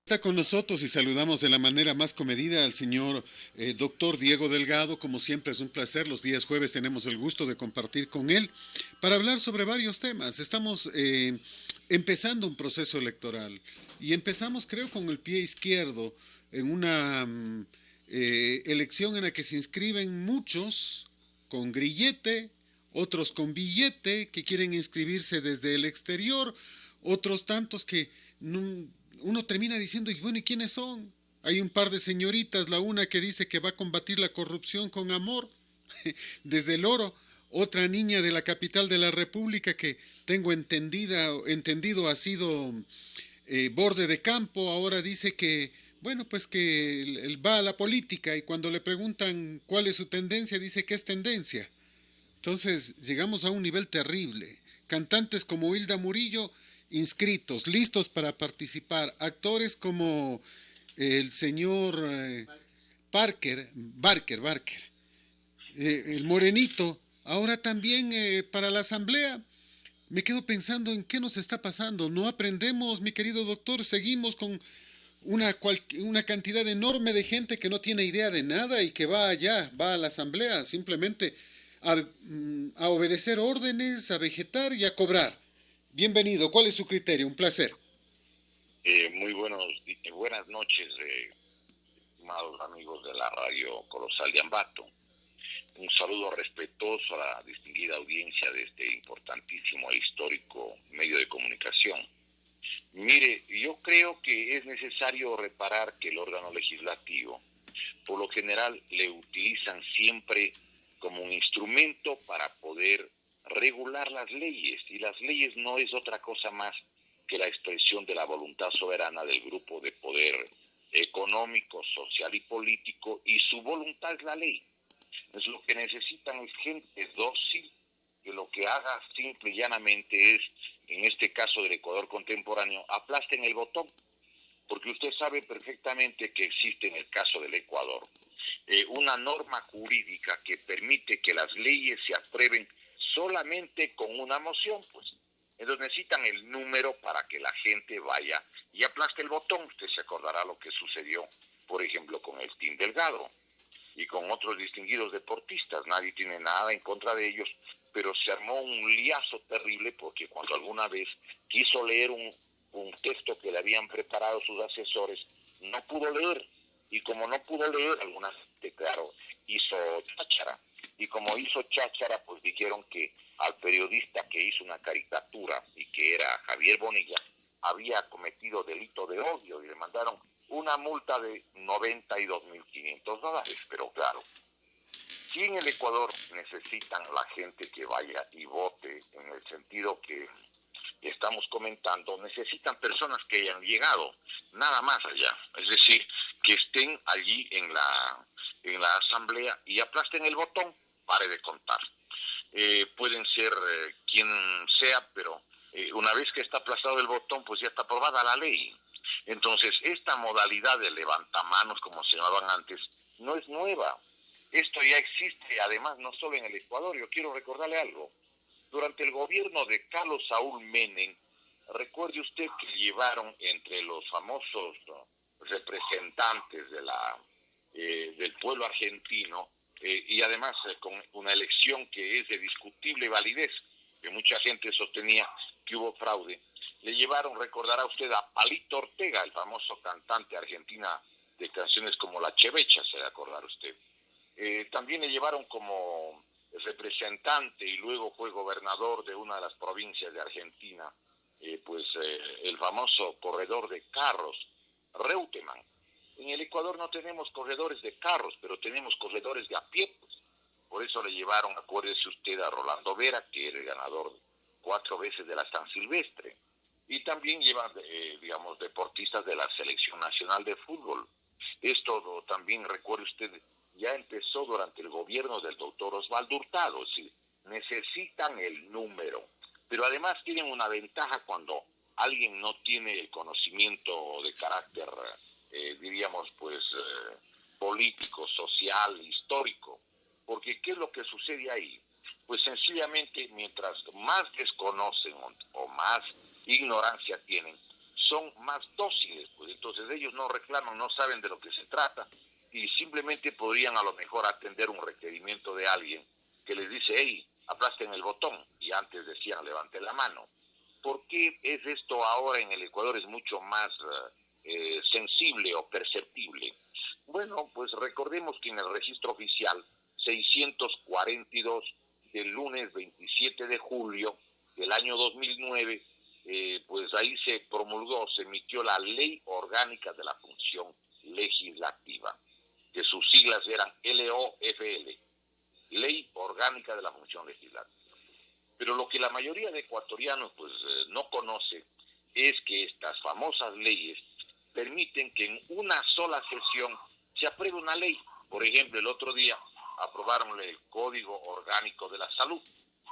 Está con nosotros y saludamos de la manera más comedida al señor doctor Diego Delgado. Como siempre es un placer. Los días jueves tenemos el gusto de compartir con él para hablar sobre varios temas. Estamos empezando un proceso electoral y empezamos creo con el pie izquierdo en una elección en la que se inscriben muchos con grillete, otros con billete que quieren inscribirse desde el exterior, otros tantos que no, uno termina diciendo, y bueno, ¿y quiénes son? Hay un par de señoritas, la una que dice que va a combatir la corrupción con amor, desde el oro, otra niña de la capital de la República que tengo entendido ha sido borde de campo, ahora dice que, bueno, pues que él va a la política y cuando le preguntan cuál es su tendencia, dice que es tendencia. Entonces llegamos a un nivel terrible. Cantantes como Hilda Murillo inscritos, listos para participar. Actores como el señor Barker, el morenito, ahora también para la asamblea. Me quedo pensando en qué nos está pasando. No aprendemos, mi querido doctor, seguimos con una cantidad enorme de gente que no tiene idea de nada y que va allá, va a la asamblea, simplemente a obedecer órdenes, a vegetar y a cobrar. Bienvenido, ¿cuál es su criterio? Un placer. Buenas noches, estimados amigos de la radio Colosal de Ambato. Un saludo respetuoso a la distinguida audiencia de este importantísimo e histórico medio de comunicación. Mire, yo creo que es necesario reparar que el órgano legislativo, por lo general, le utilizan siempre como un instrumento para poder regular las leyes, y las leyes no es otra cosa más que la expresión de la voluntad soberana del grupo de poder económico, social y político, y su voluntad es la ley. Entonces lo que necesitan es gente dócil, que lo que haga simple y llanamente es, en este caso del Ecuador contemporáneo, aplasten el botón, porque usted sabe perfectamente que existe en el caso del Ecuador una norma jurídica que permite que las leyes se aprueben solamente con una moción, pues. Entonces necesitan el número para que la gente vaya y aplaste el botón. Usted se acordará lo que sucedió, por ejemplo, con el Team Delgado y con otros distinguidos deportistas. Nadie tiene nada en contra de ellos, pero se armó un liazo terrible porque cuando alguna vez quiso leer un texto que le habían preparado sus asesores, no pudo leer. Y como no pudo leer, algunas, claro, hizo cháchara. Y como hizo cháchara, pues dijeron que al periodista que hizo una caricatura y que era Javier Bonilla, había cometido delito de odio y le mandaron una multa de $92,500. Pero claro, si en el Ecuador necesitan la gente que vaya y vote en el sentido que estamos comentando, necesitan personas que hayan llegado nada más allá, es decir, que estén allí en la asamblea y aplasten el botón, pare de contar. Pueden ser quien sea, pero una vez que está aplastado el botón, pues ya está aprobada la ley. Entonces, esta modalidad de levantamanos, como se llamaban antes, no es nueva. Esto ya existe, además, no solo en el Ecuador. Yo quiero recordarle algo. Durante el gobierno de Carlos Saúl Menem, recuerde usted que llevaron entre los famosos representantes del pueblo argentino, y además con una elección que es de discutible validez, que mucha gente sostenía que hubo fraude, le llevaron, recordará usted, a Palito Ortega, el famoso cantante argentina de canciones como La Chevecha, se va a acordar usted. También le llevaron como representante y luego fue gobernador de una de las provincias de Argentina, el famoso corredor de carros, Reutemann. En el Ecuador no tenemos corredores de carros, pero tenemos corredores de a pie, pues. Por eso le llevaron, acuérdese usted, a Rolando Vera, que era el ganador 4 veces de la San Silvestre. Y también llevan, deportistas de la Selección Nacional de Fútbol. Esto también, recuerde usted, ya empezó durante el gobierno del doctor Osvaldo Hurtado, es decir, necesitan el número, pero además tienen una ventaja cuando alguien no tiene el conocimiento de carácter, político, social, histórico, porque ¿qué es lo que sucede ahí? Pues sencillamente, mientras más desconocen o más ignorancia tienen, son más dóciles, pues entonces ellos no reclaman, no saben de lo que se trata y simplemente podrían a lo mejor atender un requerimiento de alguien que les dice, hey, aplasten el botón, y antes decían, levante la mano. ¿Por qué es esto ahora en el Ecuador es mucho más sensible o perceptible? Bueno, pues recordemos que en el registro oficial 642 del lunes 27 de julio del año 2009, pues ahí se promulgó, se emitió la Ley Orgánica de la Función Legislativa, que sus siglas eran LOFL, Ley Orgánica de la Función Legislativa. Pero lo que la mayoría de ecuatorianos pues no conoce es que estas famosas leyes permiten que en una sola sesión se apruebe una ley. Por ejemplo, el otro día aprobaron el Código Orgánico de la Salud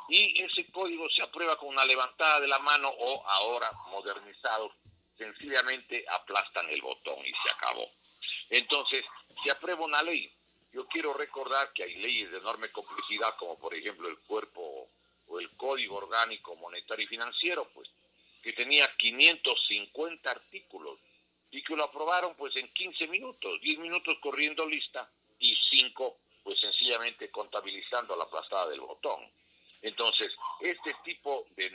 y ese código se aprueba con una levantada de la mano o ahora modernizados, sencillamente aplastan el botón y se acabó. Entonces, se aprueba una ley. Yo quiero recordar que hay leyes de enorme complejidad, como por ejemplo el cuerpo o el Código Orgánico Monetario y Financiero, pues, que tenía 550 artículos y que lo aprobaron pues en 15 minutos, 10 minutos corriendo lista y 5 pues sencillamente contabilizando la aplastada del botón. Entonces, este tipo de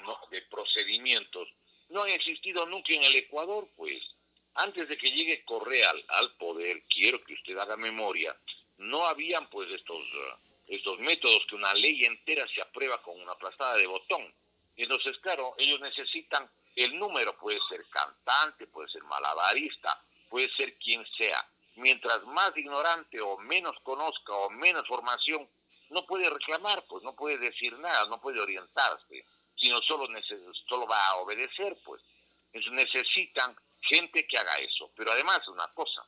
procedimientos no han existido nunca en el Ecuador, pues. Antes de que llegue Correa al poder, quiero que usted haga memoria, no habían pues estos métodos que una ley entera se aprueba con una aplastada de botón. Entonces, claro, ellos necesitan el número, puede ser cantante, puede ser malabarista, puede ser quien sea. Mientras más ignorante o menos conozca o menos formación, no puede reclamar, pues no puede decir nada, no puede orientarse, sino solo va a obedecer, pues. Entonces necesitan gente que haga eso. Pero además, una cosa,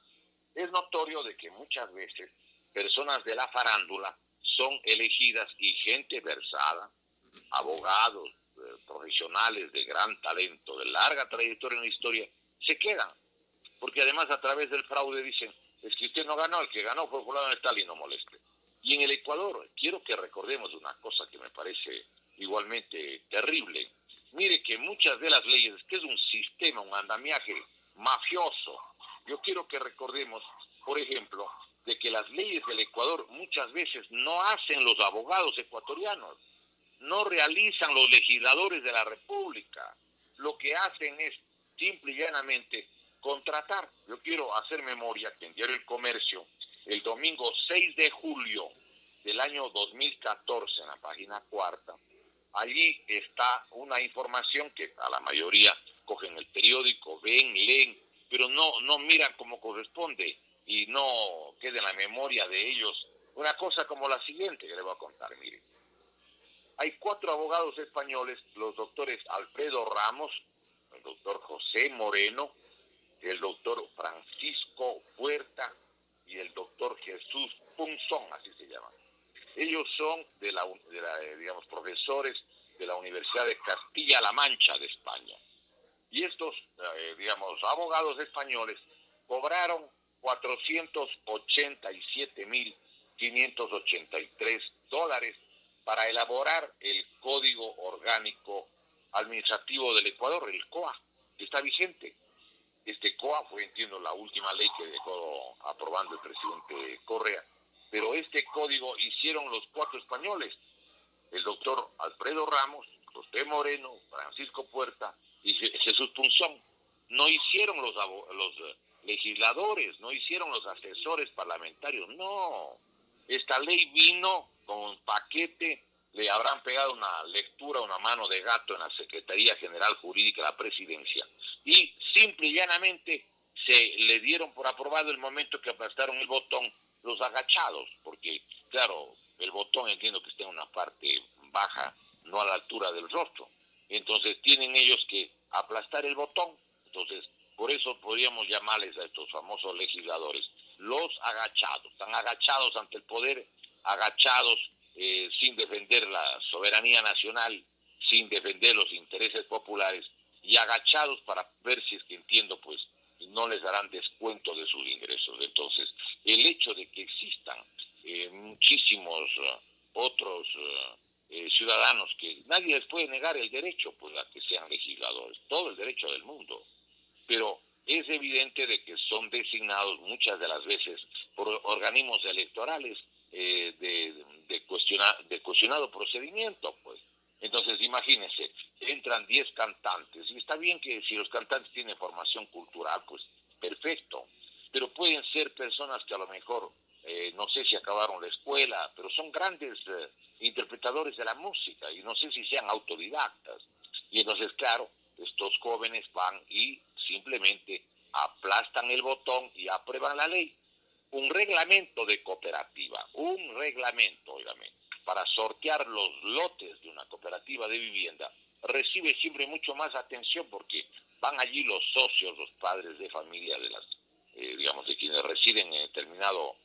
es notorio de que muchas veces personas de la farándula son elegidas y gente versada, abogados, profesionales de gran talento, de larga trayectoria en la historia, se quedan. Porque además a través del fraude dicen, es que usted no ganó, el que ganó fue fulano de tal y no moleste. Y en el Ecuador, quiero que recordemos una cosa que me parece igualmente terrible. Mire que muchas de las leyes, que es un sistema, un andamiaje mafioso, yo quiero que recordemos, por ejemplo, de que las leyes del Ecuador muchas veces no hacen los abogados ecuatorianos, no realizan los legisladores de la República. Lo que hacen es simple y llanamente contratar. Yo quiero hacer memoria que en Diario El Comercio, el domingo 6 de julio del año 2014, en la página 4, allí está una información que a la mayoría cogen el periódico, ven, leen, pero no miran como corresponde y no queda en la memoria de ellos una cosa como la siguiente que le voy a contar. Miren, hay 4 abogados españoles, los doctores Alfredo Ramos, el doctor José Moreno, el doctor Francisco Puerta y el doctor Jesús Punzón, así se llama. Ellos son digamos, profesores de la Universidad de Castilla-La Mancha de España. Y estos, digamos, abogados españoles cobraron $487,583 para elaborar el Código Orgánico Administrativo del Ecuador, el COA, que está vigente. Este COA fue, entiendo, la última ley que dejó aprobando el presidente Correa. Pero este código hicieron los 4 españoles, el doctor Alfredo Ramos, José Moreno, Francisco Puerta y Jesús Punzón. No hicieron los legisladores, no hicieron los asesores parlamentarios, no. Esta ley vino con un paquete, le habrán pegado una lectura, una mano de gato en la Secretaría General Jurídica de la Presidencia y simple y llanamente se le dieron por aprobado el momento que aplastaron el botón los agachados, porque claro, el botón entiendo que está en una parte baja, no a la altura del rostro. Entonces tienen ellos que aplastar el botón. Entonces, por eso podríamos llamarles a estos famosos legisladores los agachados. Están agachados ante el poder, agachados sin defender la soberanía nacional, sin defender los intereses populares y agachados para ver si es que entiendo, pues no les darán descuento de sus ingresos. Entonces, el hecho de que existan muchísimos otros ciudadanos que nadie les puede negar el derecho pues a que sean legisladores, todo el derecho del mundo. pero es evidente de que son designados muchas de las veces por organismos electorales de cuestionado procedimiento, pues. Entonces, imagínense, entran 10 cantantes, y está bien que si los cantantes tienen formación cultural, pues perfecto, pero pueden ser personas que a lo mejor, no sé si acabaron la escuela, pero son grandes interpretadores de la música, y no sé si sean autodidactas. Y entonces, claro, estos jóvenes van y simplemente aplastan el botón y aprueban la ley. Un reglamento de cooperativa, un reglamento, óigame, para sortear los lotes de una cooperativa de vivienda, recibe siempre mucho más atención porque van allí los socios, los padres de familia de las, digamos, de quienes residen en determinado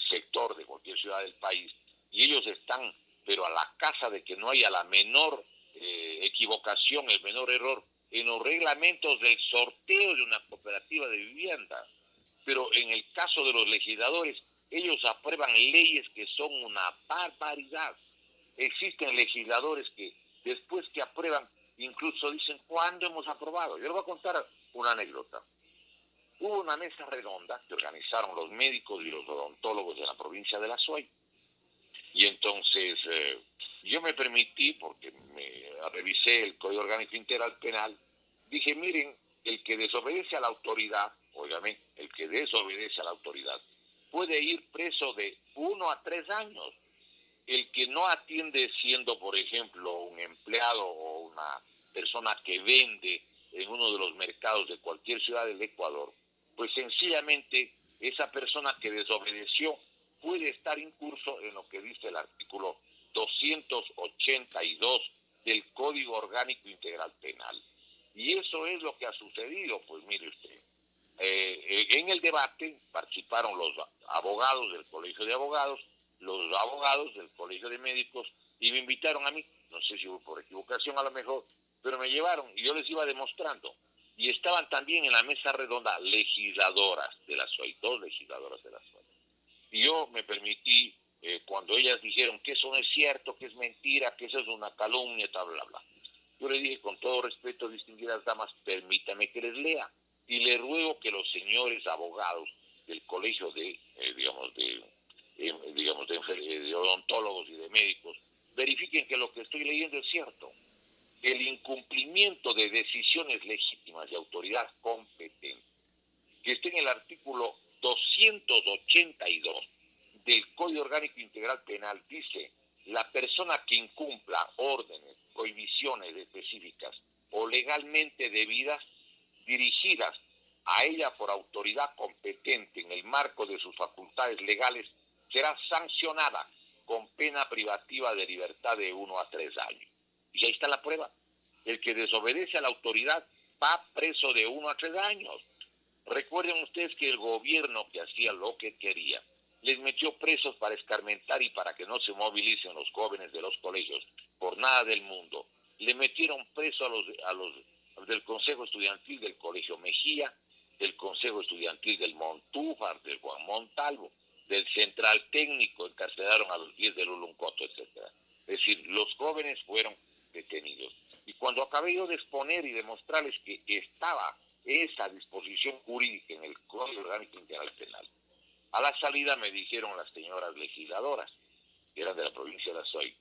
sector de cualquier ciudad del país, y ellos están, pero a la casa de que no haya la menor equivocación, el menor error en los reglamentos del sorteo de una cooperativa de vivienda. Pero en el caso de los legisladores, ellos aprueban leyes que son una barbaridad. Existen legisladores que después que aprueban, incluso dicen, ¿cuándo hemos aprobado? Yo les voy a contar una anécdota. Hubo una mesa redonda que organizaron los médicos y los odontólogos de la provincia de La Suay. Y entonces yo me permití, porque me revisé el Código Orgánico Integral Penal, dije, miren, el que desobedece a la autoridad, óigame, el que desobedece a la autoridad, puede ir preso de 1 a 3 años. El que no atiende siendo, por ejemplo, un empleado o una persona que vende en uno de los mercados de cualquier ciudad del Ecuador, pues sencillamente esa persona que desobedeció puede estar incurso en lo que dice el artículo 282 del Código Orgánico Integral Penal. Y eso es lo que ha sucedido, pues mire usted. En el debate participaron los abogados del Colegio de Abogados, los abogados del Colegio de Médicos, y me invitaron a mí, no sé si por equivocación a lo mejor, pero me llevaron y yo les iba demostrando. Y estaban también en la mesa redonda legisladoras de la SOI, 2 legisladoras de la SOI. Y yo me permití, cuando ellas dijeron que eso no es cierto, que es mentira, que eso es una calumnia, bla, bla, bla. Yo le dije, con todo respeto, distinguidas damas, permítame que les lea. Y le ruego que los señores abogados del colegio de, de odontólogos y de médicos verifiquen que lo que estoy leyendo es cierto. El incumplimiento de decisiones legítimas de autoridad competente, que está en el artículo 282 del Código Orgánico Integral Penal, dice, la persona que incumpla órdenes, prohibiciones específicas o legalmente debidas, dirigidas a ella por autoridad competente en el marco de sus facultades legales, será sancionada con pena privativa de libertad de 1 a 3 años. Y ahí está la prueba. El que desobedece a la autoridad va preso de 1 a 3 años. Recuerden ustedes que el gobierno, que hacía lo que quería, les metió presos para escarmentar y para que no se movilicen los jóvenes de los colegios por nada del mundo. Le metieron preso a los del Consejo Estudiantil del Colegio Mejía, del Consejo Estudiantil del Montúfar, del Juan Montalvo, del Central Técnico, encarcelaron a los 10 del Uluncoto, etc. Es decir, los jóvenes fueron detenidos. Y cuando acabé yo de exponer y demostrarles que estaba esa disposición jurídica en el Código Orgánico Integral Penal, a la salida me dijeron las señoras legisladoras, que eran de la provincia de La Soy,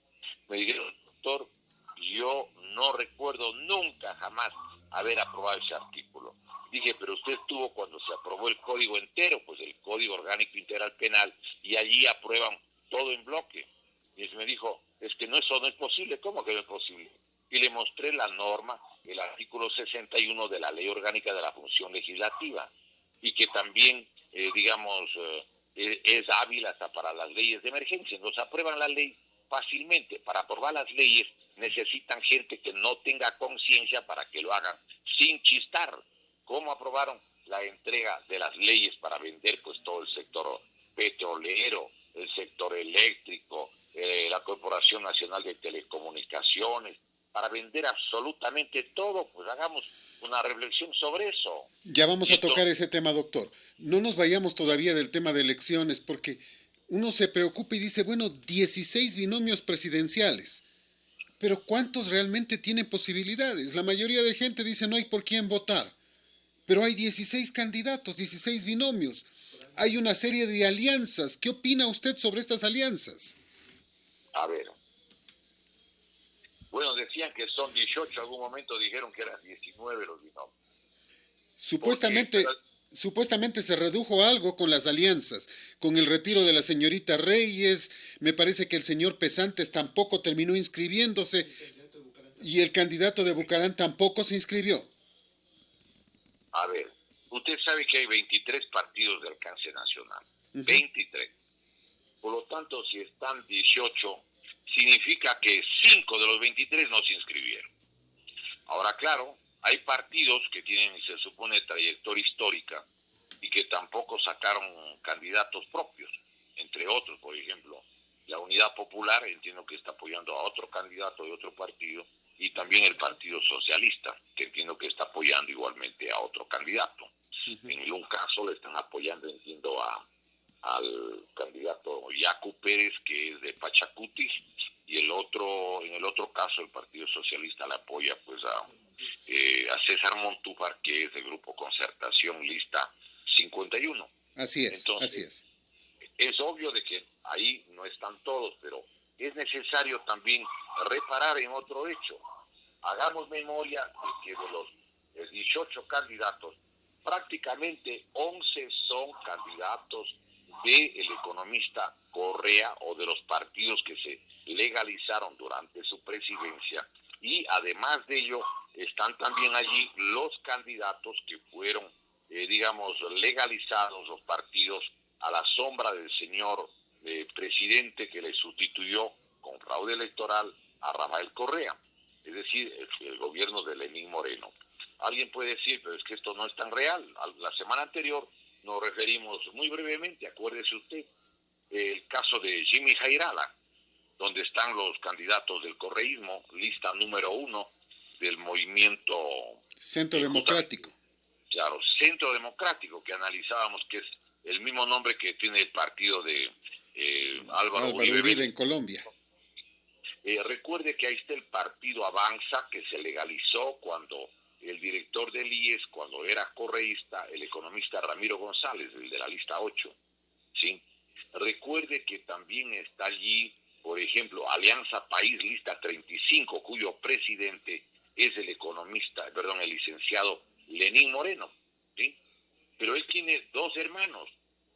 me dijeron, doctor, yo no recuerdo nunca, jamás, haber aprobado ese artículo. Dije, pero usted estuvo cuando se aprobó el código entero, pues el Código Orgánico Integral Penal, y allí aprueban todo en bloque. Y me dijo, es que eso no es posible. ¿Cómo que no es posible? Y le mostré la norma, el artículo 61 de la Ley Orgánica de la Función Legislativa, y que también, es hábil hasta para las leyes de emergencia. Entonces aprueban la ley fácilmente. Para aprobar las leyes necesitan gente que no tenga conciencia para que lo hagan sin chistar. ¿Cómo aprobaron la entrega de las leyes para vender pues todo el sector petrolero, el sector eléctrico, la Corporación Nacional de Telecomunicaciones, para vender absolutamente todo? Pues hagamos una reflexión sobre eso. Ya vamos a tocar ese tema, doctor. No nos vayamos todavía del tema de elecciones, porque uno se preocupa y dice, bueno, 16 binomios presidenciales, pero ¿cuántos realmente tienen posibilidades? La mayoría de gente dice no hay por quién votar. Pero hay 16 candidatos, 16 binomios. Hay una serie de alianzas. ¿Qué opina usted sobre estas alianzas? A ver, bueno, decían que son 18, algún momento dijeron que eran 19 los binomios. Supuestamente, supuestamente se redujo algo con las alianzas, con el retiro de la señorita Reyes. Me parece que el señor Pesantes tampoco terminó inscribiéndose y el candidato de Bucarán tampoco se inscribió. A ver, usted sabe que hay 23 partidos de alcance nacional, 23. Por lo tanto, si están 18, significa que 5 de los 23 no se inscribieron. Ahora, claro, hay partidos que tienen, se supone, trayectoria histórica y que tampoco sacaron candidatos propios, entre otros, por ejemplo, la Unidad Popular, entiendo que está apoyando a otro candidato de otro partido, y también el Partido Socialista, que entiendo que está apoyando igualmente a otro candidato. En un caso le están apoyando, entiendo, al candidato Yacu Pérez, que es de Pachacuti, y en el otro caso el Partido Socialista le apoya pues a César Montúfar, que es del Grupo Concertación Lista 51. Así es, entonces, así es. Es obvio de que ahí no están todos, pero es necesario también reparar en otro hecho. Hagamos memoria de que de los 18 candidatos, prácticamente 11 son candidatos del economista Correa o de los partidos que se legalizaron durante su presidencia, y además de ello están también allí los candidatos que fueron, digamos, legalizados, los partidos a la sombra del señor presidente que le sustituyó con fraude electoral a Rafael Correa, es decir, el gobierno de Lenín Moreno. Alguien puede decir, pero es que esto no es tan real. La semana anterior nos referimos muy brevemente, acuérdese usted, el caso de Jimmy Jairala, donde están los candidatos del correísmo, lista número 1 del movimiento Centro Democrático. Claro, Centro Democrático, que analizábamos que es el mismo nombre que tiene el partido de Álvaro Uribe en Colombia. Recuerde que ahí está el partido Avanza, que se legalizó cuando el director del IES, cuando era correísta, el economista Ramiro González, el de la lista 8. ¿Sí? Recuerde que también está allí, por ejemplo, Alianza País, lista 35, cuyo presidente es el el licenciado Lenín Moreno. ¿Sí? Pero él tiene 2 hermanos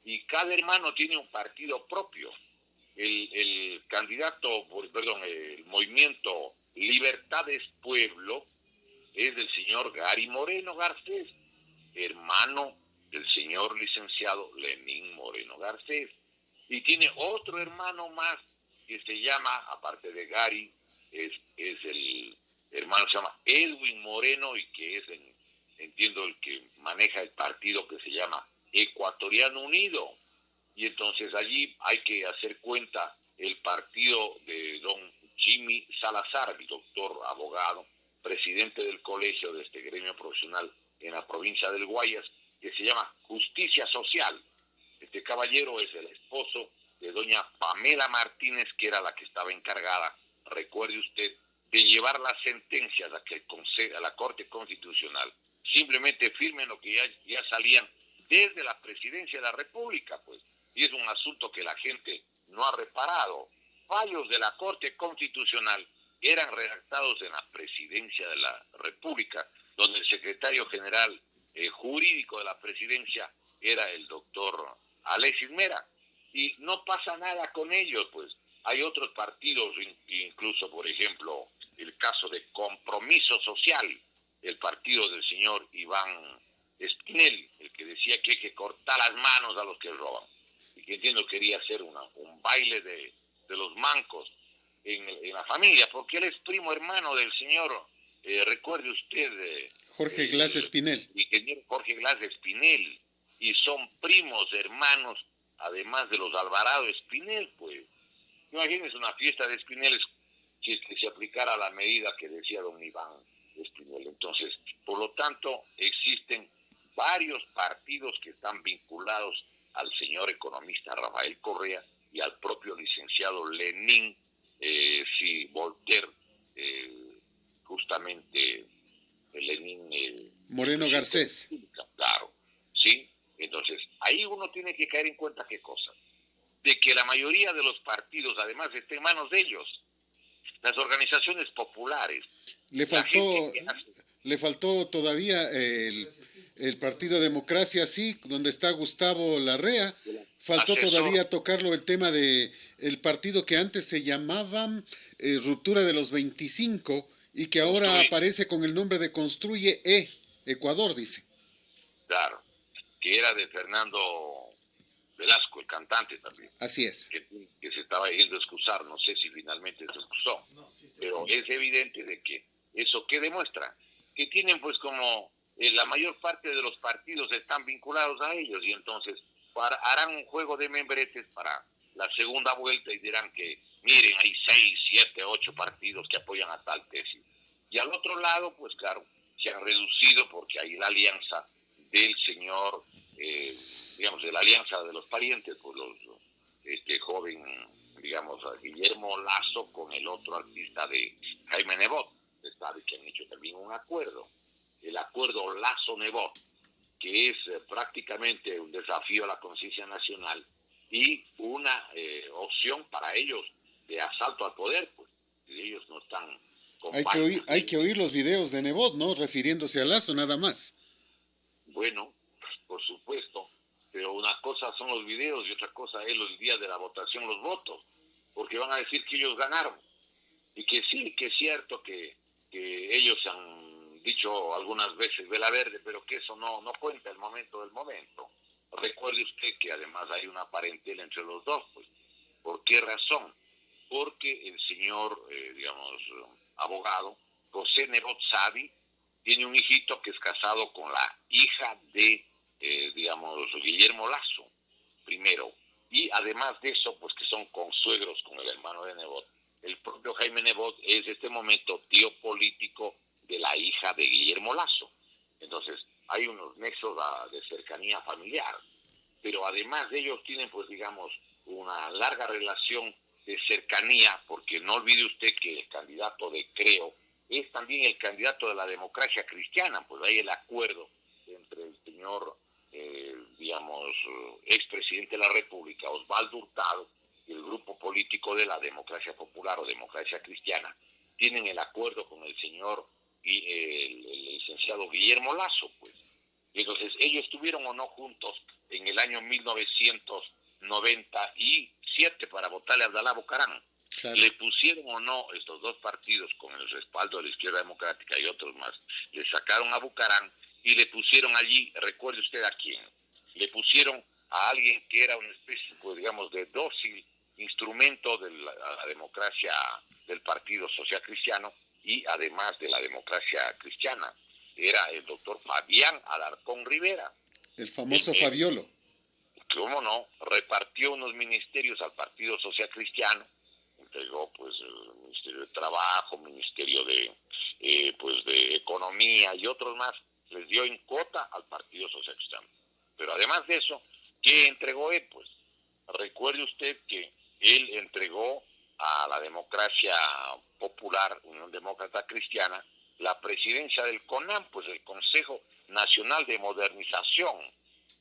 y cada hermano tiene un partido propio. El candidato, el movimiento Libertades Pueblo es del señor Gary Moreno Garcés, hermano del señor licenciado Lenín Moreno Garcés. Y tiene otro hermano más que se llama, aparte de Gary, es el hermano, se llama Edwin Moreno, y que es, entiendo, el que maneja el partido que se llama Ecuatoriano Unido. Y entonces allí hay que hacer cuenta el partido de don Jimmy Salazar, el doctor abogado, presidente del colegio de este gremio profesional en la provincia del Guayas, que se llama Justicia Social. Este caballero es el esposo de doña Pamela Martínez, que era la que estaba encargada, recuerde usted, de llevar las sentencias a la Corte Constitucional. Simplemente firmen lo que ya salían desde la Presidencia de la República, pues. Y es un asunto que la gente no ha reparado. Fallos de la Corte Constitucional eran redactados en la Presidencia de la República, donde el secretario general jurídico de la Presidencia era el doctor Alexis Mera. Y no pasa nada con ellos, pues. Hay otros partidos, incluso, por ejemplo, el caso de Compromiso Social, el partido del señor Iván Espinel, el que decía que hay que cortar las manos a los que roban. Y que entiendo quería hacer un baile de los mancos en la familia, porque él es primo hermano del señor, recuerde usted, Jorge Glass Espinel. Ingeniero Jorge Glass Espinel, y son primos hermanos, además de los Alvarado Espinel, pues. Imagínense una fiesta de Espineles si es que se aplicara la medida que decía don Iván Espinel. Entonces, por lo tanto, existen varios partidos que están vinculados al señor economista Rafael Correa y al propio licenciado Lenín, Voltaire, justamente Lenín Moreno Garcés. caer en cuenta qué cosa, de que la mayoría de los partidos, además, está en manos de ellos, las organizaciones populares. Le faltó, le faltó todavía el Partido Democracia, sí, donde está Gustavo Larrea. Faltó todavía tocarlo el tema de el partido que antes se llamaba Ruptura de los 25 y que ahora aparece con el nombre de Construye Ecuador, dice. Claro, que era de Fernando Velasco, el cantante también. Así es. Que se estaba yendo a excusar, no sé si finalmente se excusó, pero es evidente de que eso que demuestra, que tienen pues como la mayor parte de los partidos están vinculados a ellos y entonces harán un juego de membretes para la segunda vuelta y dirán que miren, hay 6, 7, 8 partidos que apoyan a tal tesis. Y al otro lado, pues claro, se han reducido porque hay la alianza del señor, digamos, de la alianza de los parientes, pues este joven, digamos, Guillermo Lasso con el otro artista de Jaime Nebot. Se sabe que han hecho también un acuerdo, el acuerdo Lasso-Nebot, que es prácticamente un desafío a la conciencia nacional y una opción para ellos de asalto al poder, pues ellos no están... Hay que oír los videos de Nebot, ¿no? Refiriéndose a Lasso nada más. Bueno, por supuesto, pero una cosa son los videos y otra cosa es el día de la votación, los votos, porque van a decir que ellos ganaron. Y que sí, que es cierto que ellos han dicho algunas veces vela verde, pero que eso no cuenta el momento del momento. Recuerde usted que además hay una parentela entre los dos, pues. ¿Por qué razón? Porque el señor, digamos, abogado, José Nebot Savi, tiene un hijito que es casado con la hija de, digamos, Guillermo Lasso, primero. Y además de eso, pues que son consuegros con el hermano de Nebot. El propio Jaime Nebot es en este momento tío político de la hija de Guillermo Lasso. Entonces, hay unos nexos de cercanía familiar. Pero además de ellos tienen, pues digamos, una larga relación de cercanía, porque no olvide usted que el candidato de Creo es también el candidato de la democracia cristiana, pues hay el acuerdo entre el señor, digamos, expresidente de la República, Osvaldo Hurtado, y el grupo político de la democracia popular o democracia cristiana, tienen el acuerdo con el señor, el licenciado Guillermo Lasso, pues. Y entonces ellos estuvieron o no juntos en el año 1997 para votarle a Abdalá Bucaram. Claro. Le pusieron o no estos dos partidos con el respaldo de la izquierda democrática y otros más, le sacaron a Bucaram y le pusieron allí, recuerde usted a quién, le pusieron a alguien que era una especie, pues, digamos, de dócil instrumento de la democracia del Partido Social Cristiano y además de la democracia cristiana. Era el doctor Fabián Alarcón Rivera. El famoso Fabiolo. ¿Cómo no? Repartió unos ministerios al Partido Social Cristiano, entregó pues el Ministerio de Trabajo, Ministerio de pues de Economía y otros más, les dio en cuota al Partido Social Cristiano. Pero además de eso, ¿qué entregó él? Pues recuerde usted que él entregó a la democracia popular, Unión Demócrata Cristiana, la presidencia del CONAM, pues el Consejo Nacional de Modernización.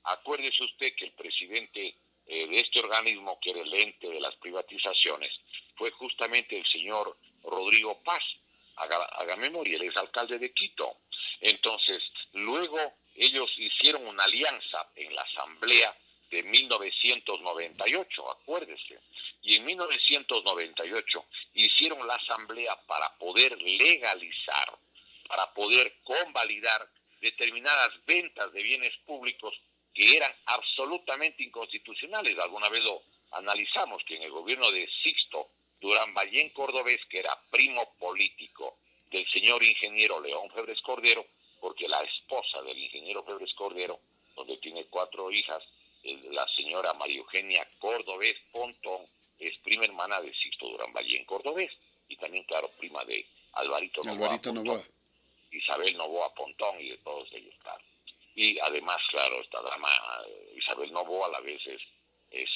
Acuérdese usted que el presidente de este organismo, que era el ente de las privatizaciones, fue justamente el señor Rodrigo Paz. Haga memoria, él es alcalde de Quito. Entonces, luego ellos hicieron una alianza en la asamblea de 1998, acuérdese. Y en 1998 hicieron la asamblea para poder legalizar, para poder convalidar determinadas ventas de bienes públicos que eran absolutamente inconstitucionales. Alguna vez lo analizamos, que en el gobierno de Sixto Durán Ballén Cordobés, que era primo político del señor ingeniero León Febres Cordero, porque la esposa del ingeniero Febres Cordero, donde tiene 4 hijas, la señora María Eugenia Cordobés Pontón, es prima hermana de Sixto Durán Ballén Cordobés, y también, claro, prima de Alvarito Novoa. Isabel Novoa Pontón y de todos ellos, claro. Y además, claro, esta dama Isabel Novoa a la vez es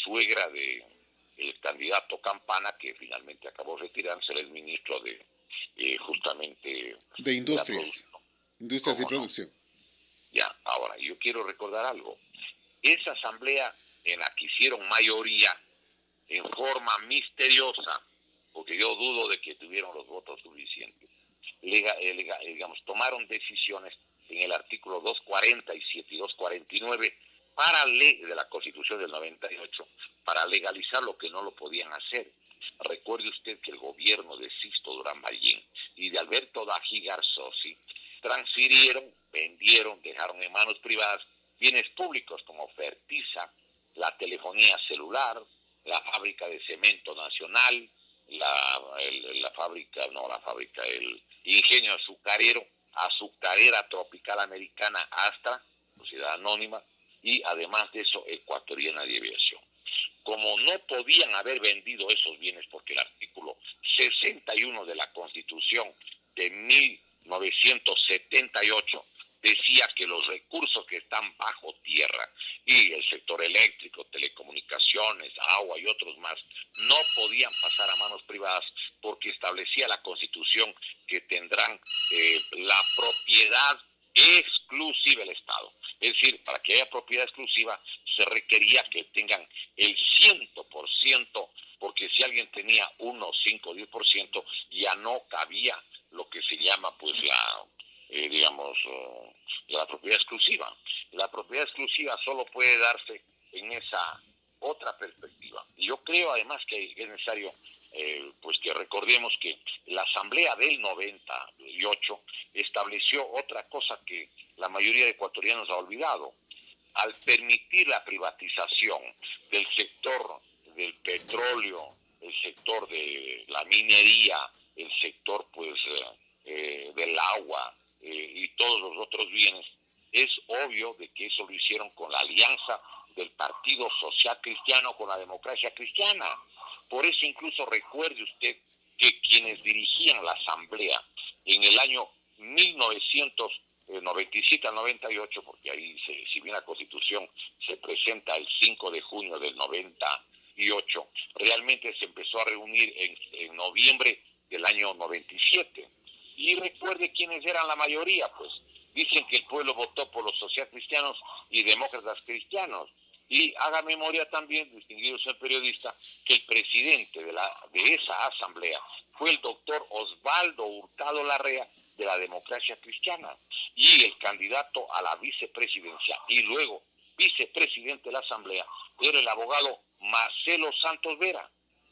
suegra de el candidato Campana, que finalmente acabó retirándose, el ministro de justamente de Industrias y Producción. Ya, ahora, yo quiero recordar algo. Esa asamblea en la que hicieron mayoría en forma misteriosa, porque yo dudo de que tuvieron los votos suficientes, digamos, tomaron decisiones en el artículo 247 y 249 para ley de la Constitución del 98 para legalizar lo que no lo podían hacer. Recuerde usted que el gobierno de Sixto Durán Ballén y de Alberto Dají Garzosi transfirieron, vendieron, dejaron en manos privadas bienes públicos como Fertiza, la telefonía celular, la fábrica de cemento nacional, el ingenio azucarero, azucarera tropical americana Astra, sociedad anónima, y además de eso Ecuatoriana de Aviación. Como no podían haber vendido esos bienes porque el artículo 61 de la Constitución de 1978 decía que los recursos que están bajo tierra y el sector eléctrico, telecomunicaciones, agua y otros más no podían pasar a manos privadas porque establecía la Constitución que tendrán la propiedad exclusiva del Estado. Es decir, para que haya propiedad exclusiva se requería que tengan el 100%, porque si alguien tenía 1, 5, 10%, ya no cabía lo que se llama pues la propiedad exclusiva. La propiedad exclusiva solo puede darse en esa otra perspectiva. Y yo creo además que es necesario pues que recordemos que la Asamblea del 98 estableció otra cosa que la mayoría de ecuatorianos ha olvidado. Al permitir la privatización del sector del petróleo, el sector de la minería, el sector pues del agua y todos los otros bienes, es obvio de que eso lo hicieron con la alianza del Partido Social Cristiano con la democracia cristiana. Por eso incluso recuerde usted que quienes dirigían la Asamblea en el año 1997 al 98, porque ahí si bien la Constitución se presenta el 5 de junio del 98, realmente se empezó a reunir en noviembre del año 97. Y recuerde quiénes eran la mayoría, pues dicen que el pueblo votó por los socialcristianos y demócratas cristianos. Y haga memoria también, distinguido señor periodista, que el presidente de esa asamblea fue el doctor Osvaldo Hurtado Larrea de la democracia cristiana, y el candidato a la vicepresidencia y luego vicepresidente de la asamblea era el abogado Marcelo Santos Vera,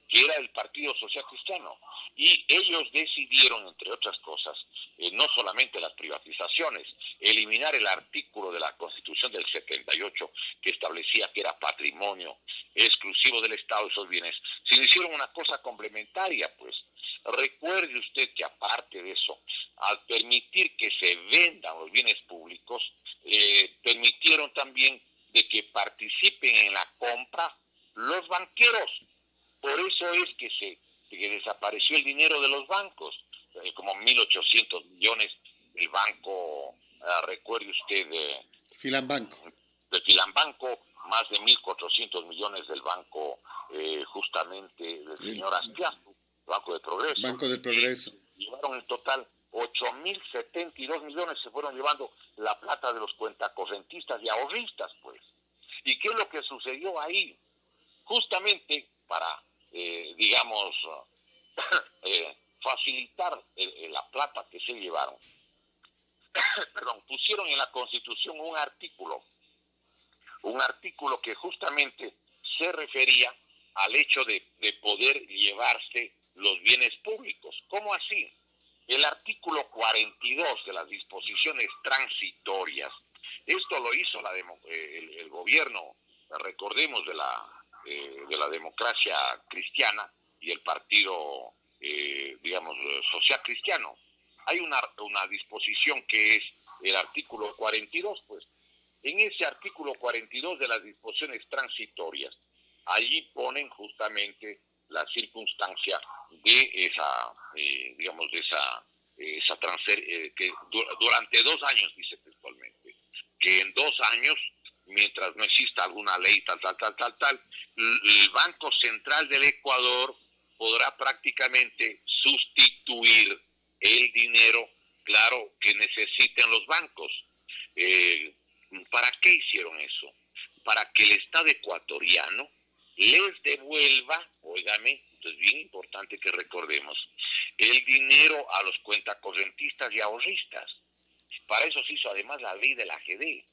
que era del Partido Social Cristiano, y ellos decidieron, entre otras cosas, no solamente las privatizaciones, eliminar el artículo de la Constitución del 78 que establecía que era patrimonio exclusivo del Estado esos bienes, sino hicieron una cosa complementaria, pues. Recuerde usted que aparte de eso, al permitir que se vendan los bienes públicos, permitieron también de que participen en la compra los banqueros. Por eso es que desapareció el dinero de los bancos, como 1.800 millones del banco, recuerde usted, Filambanco. De Filambanco, más de 1.400 millones del banco, justamente del señor Azpiazu, Banco de Progreso. Banco del Progreso. Llevaron en total 8.072 millones, se fueron llevando la plata de los cuentacorrentistas y ahorristas, pues. ¿Y qué es lo que sucedió ahí? Justamente para facilitar la plata que se llevaron, pusieron en la Constitución un artículo que justamente se refería al hecho de poder llevarse los bienes públicos. ¿Cómo así? El artículo 42 de las disposiciones transitorias, esto lo hizo el gobierno, recordemos, de la democracia cristiana y el partido, social cristiano. Hay una disposición que es el artículo 42, pues. En ese artículo 42 de las disposiciones transitorias, allí ponen justamente la circunstancia de esa, que durante 2 años, dice textualmente, que en 2 años, mientras no exista alguna ley tal, el Banco Central del Ecuador podrá prácticamente sustituir el dinero, claro, que necesiten los bancos. ¿Para qué hicieron eso? para que el Estado ecuatoriano les devuelva, óigame, esto es bien importante que recordemos, el dinero a los cuentacorrentistas y ahorristas. Para eso se hizo además la ley del AGD.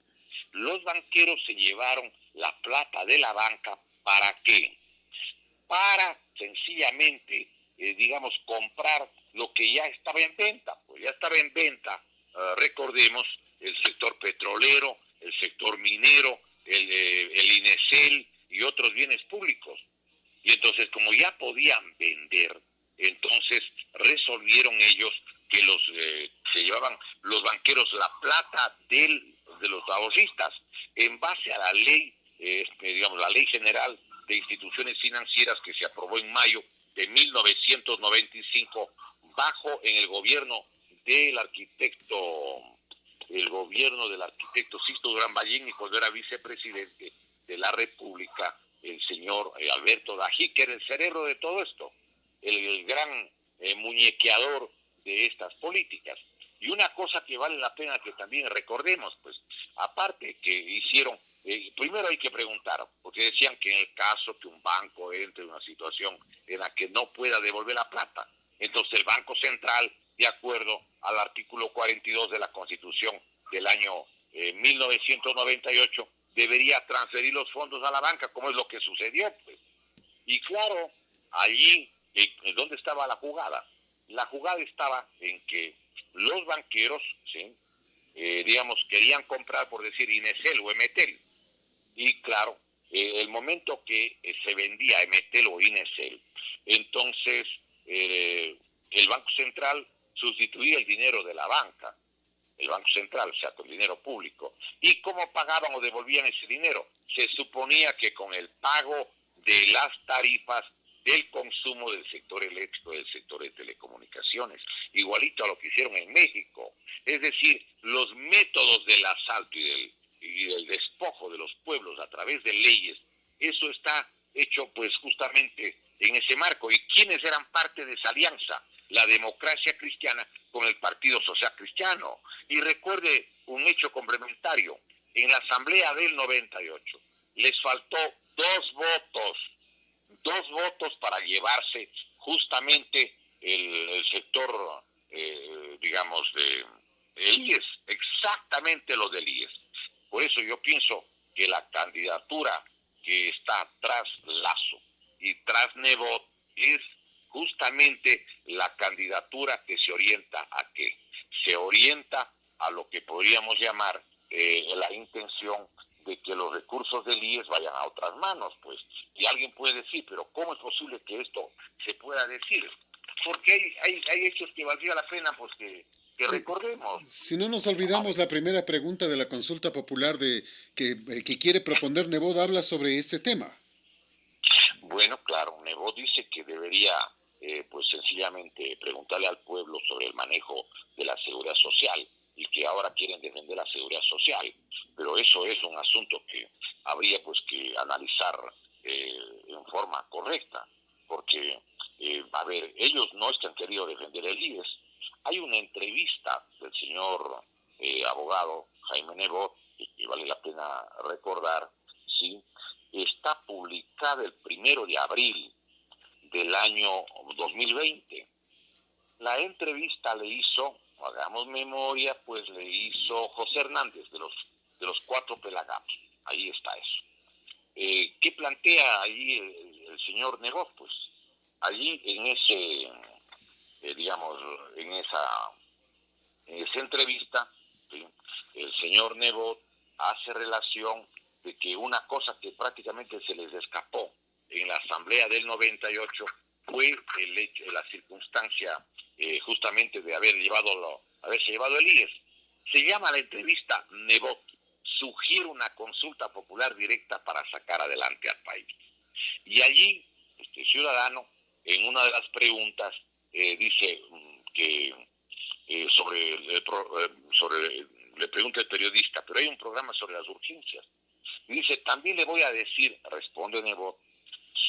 Los banqueros se llevaron la plata de la banca, ¿para qué? Para sencillamente, comprar lo que ya estaba en venta. Pues ya estaba en venta, recordemos, el sector petrolero, el sector minero, el INESEL y otros bienes públicos. Y entonces, como ya podían vender, entonces resolvieron ellos que se llevaban los banqueros la plata de los ahorristas en base a la ley, la ley general de instituciones financieras que se aprobó en mayo de 1995 en el gobierno del arquitecto Sixto Durán Ballén, y cuando era vicepresidente de la República, el señor Alberto Dají, que era el cerebro de todo esto, el gran muñequeador de estas políticas. Y una cosa que vale la pena que también recordemos, pues, aparte que hicieron, primero hay que preguntar, porque decían que en el caso que un banco entre en una situación en la que no pueda devolver la plata, entonces el Banco Central, de acuerdo al artículo 42 de la Constitución del año 1998, debería transferir los fondos a la banca, como es lo que sucedió, pues. Y claro, allí, ¿dónde estaba la jugada? La jugada estaba en que los banqueros, ¿sí? Querían comprar, por decir, INESEL o Emetel. Y claro, el momento que se vendía Emetel o INESEL, entonces el Banco Central sustituía el dinero de la banca, el Banco Central, o sea, con dinero público. ¿Y cómo pagaban o devolvían ese dinero? Se suponía que con el pago de las tarifas del consumo del sector eléctrico, del sector de telecomunicaciones, igualito a lo que hicieron en México. Es decir, los métodos del asalto y del despojo de los pueblos a través de leyes, eso está hecho pues justamente en ese marco. ¿Y quiénes eran parte de esa alianza? La Democracia Cristiana con el Partido Social Cristiano. Y recuerde un hecho complementario, en la Asamblea del 98 les faltó dos votos para llevarse justamente el sector, el IES, exactamente lo del IES. Por eso yo pienso que la candidatura que está tras Lasso y tras Nebot es justamente la candidatura que se orienta ¿a qué? Se orienta a lo que podríamos llamar la intención de que los recursos del IES vayan a otras manos, pues. Y alguien puede decir, pero ¿cómo es posible que esto se pueda decir? Porque hay hechos que valdría la pena, pues, que recordemos. Si no nos olvidamos, la primera pregunta de la consulta popular que quiere proponer Nebot habla sobre este tema. Bueno, claro, Nebot dice que debería, pues sencillamente preguntarle al pueblo sobre el manejo de la seguridad social, y que ahora quieren defender la seguridad social. Pero eso es un asunto que habría pues que analizar en forma correcta, porque, ellos no es que han querido defender el IES. Hay una entrevista del señor abogado Jaime Nebot, que vale la pena recordar, ¿sí? Está publicada el 1 de abril del año 2020. La entrevista le hizo, hagamos memoria, pues le hizo José Hernández de los Cuatro Pelagatos. Ahí está eso. ¿Qué plantea allí el señor Nebot? Pues allí en esa entrevista, ¿sí? El señor Nebot hace relación de que una cosa que prácticamente se les escapó en la Asamblea del 98 fue el hecho, la circunstancia justamente de haberse llevado el IES. Se llama la entrevista Nebot sugiere una consulta popular directa para sacar adelante al país. Y allí, este ciudadano, en una de las preguntas, dice que le pregunta el periodista, pero hay un programa sobre las urgencias. Y dice, también le voy a decir, responde Nebot,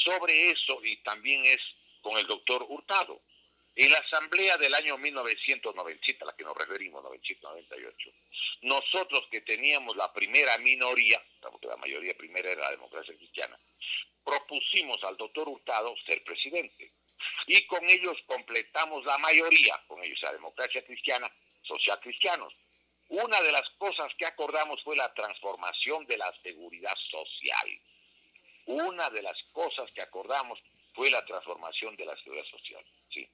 sobre eso, y también es con el doctor Hurtado. En la asamblea del año 1997, a la que nos referimos, 97-98, nosotros que teníamos la primera minoría, porque la mayoría primera era la democracia cristiana, propusimos al doctor Hurtado ser presidente. Y con ellos completamos la mayoría, con ellos la democracia cristiana, social cristianos. Una de las cosas que acordamos fue la transformación de la seguridad social. Una de las cosas que acordamos fue la transformación de la seguridad social. Sí.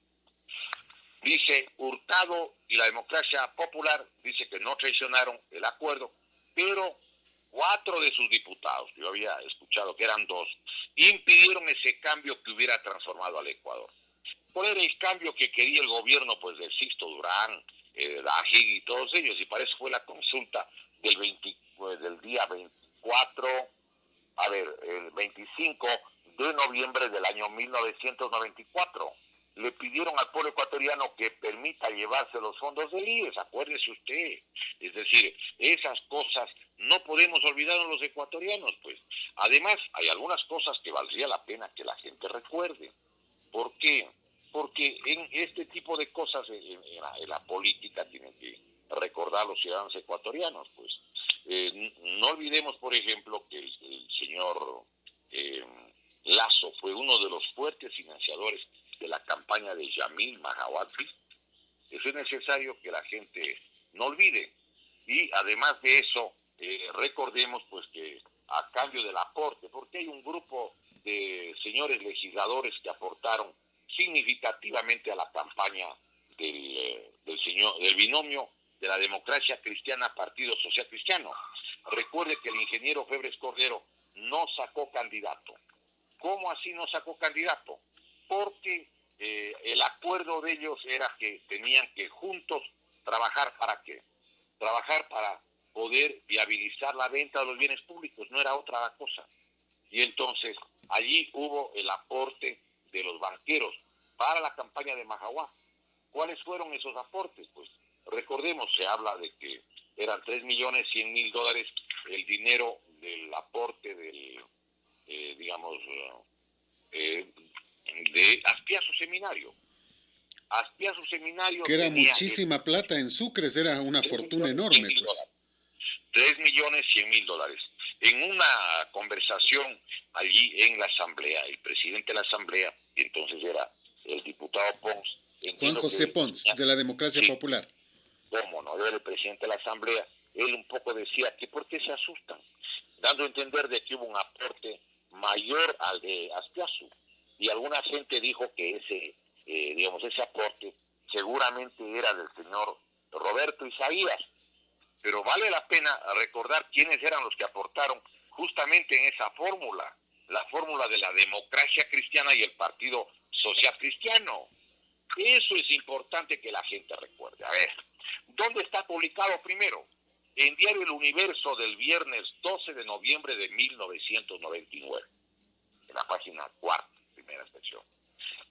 Dice Hurtado y la democracia popular, dice que no traicionaron el acuerdo, pero 4 de sus diputados, yo había escuchado que eran 2, impidieron ese cambio que hubiera transformado al Ecuador. ¿Cuál era el cambio que quería el gobierno pues de Sixto Durán, Dajig y todos ellos? Y para eso fue la consulta del día 24, el 25 de noviembre del año 1994. Le pidieron al pueblo ecuatoriano que permita llevarse los fondos del IES, acuérdese usted. Es decir, esas cosas no podemos olvidarnos los ecuatorianos, pues. Además, hay algunas cosas que valdría la pena que la gente recuerde. ¿Por qué? Porque en este tipo de cosas en la política tienen que recordar los ciudadanos ecuatorianos, pues. No olvidemos, por ejemplo, que el señor Lazo fue uno de los fuertes financiadores de la campaña de Yamil Mahawadri. Eso es necesario que la gente no olvide. Y además de eso, recordemos pues que a cambio del aporte, porque hay un grupo de señores legisladores que aportaron significativamente a la campaña del binomio de la democracia cristiana Partido Social Cristiano. Recuerde que el ingeniero Febres Cordero no sacó candidato. ¿Cómo así no sacó candidato? Porque el acuerdo de ellos era que tenían que juntos trabajar ¿para qué? Trabajar para poder viabilizar la venta de los bienes públicos, no era otra cosa. Y entonces allí hubo el aporte de los banqueros para la campaña de Mahahuat. ¿Cuáles fueron esos aportes? Pues recordemos, se habla de que eran $3.100.000 el dinero del aporte del, de Aspiazu Seminario. Aspiazu Seminario que era muchísima plata en sucres, era una fortuna enorme. Pues. $3.100.000. En una conversación allí en la asamblea, el presidente de la asamblea, entonces era el diputado Pons. Juan José Pons, de la Democracia Popular. Cómo no, era el presidente de la asamblea. Él un poco decía que por qué se asustan, dando a entender de que hubo un aporte mayor al de Aspiazu. Y alguna gente dijo que ese aporte seguramente era del señor Roberto Isaías. Pero vale la pena recordar quiénes eran los que aportaron justamente en esa fórmula, la fórmula de la democracia cristiana y el Partido Social Cristiano. Eso es importante que la gente recuerde. A ver, ¿dónde está publicado primero? En Diario El Universo del viernes 12 de noviembre de 1999, en la página 4, primera sección.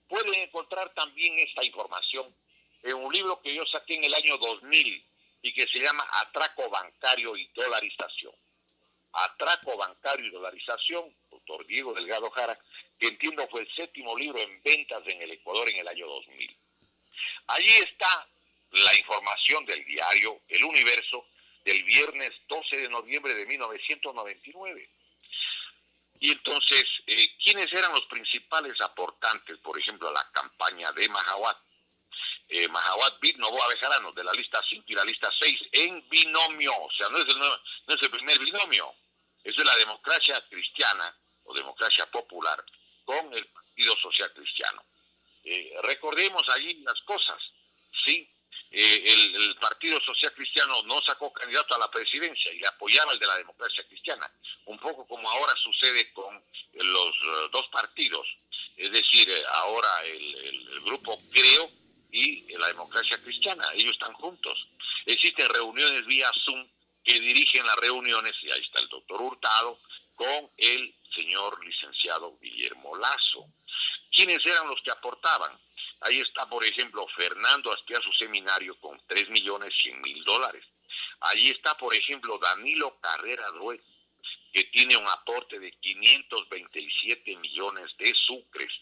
Pueden encontrar también esta información en un libro que yo saqué en el año 2000 y que se llama Atraco Bancario y Dolarización. Atraco Bancario y Dolarización, doctor Diego Delgado Jara, que entiendo fue el 7º libro en ventas en el Ecuador en el año 2000. Allí está la información del diario El Universo del viernes 12 de noviembre de 1999. Y entonces, ¿quiénes eran los principales aportantes, por ejemplo, a la campaña de Mahahuat? Mahahuat Bid Novoa Bejarano, de la lista 5 y la lista 6, en binomio. O sea, no es el primer binomio. Es de la democracia cristiana o democracia popular con el Partido Social Cristiano. Recordemos allí las cosas, ¿sí? El Partido Social Cristiano no sacó candidato a la presidencia y le apoyaba el de la democracia cristiana, un poco como ahora sucede con los dos partidos, es decir, ahora el grupo Creo y la democracia cristiana, ellos están juntos. Existen reuniones vía Zoom que dirigen las reuniones, y ahí está el doctor Hurtado con el señor licenciado Guillermo Lazo. ¿Quiénes eran los que aportaban? Ahí está, por ejemplo, Fernando Aspiazu Seminario con $3.100.000. Allí está, por ejemplo, Danilo Carrera Druet, que tiene un aporte de 527 millones de sucres.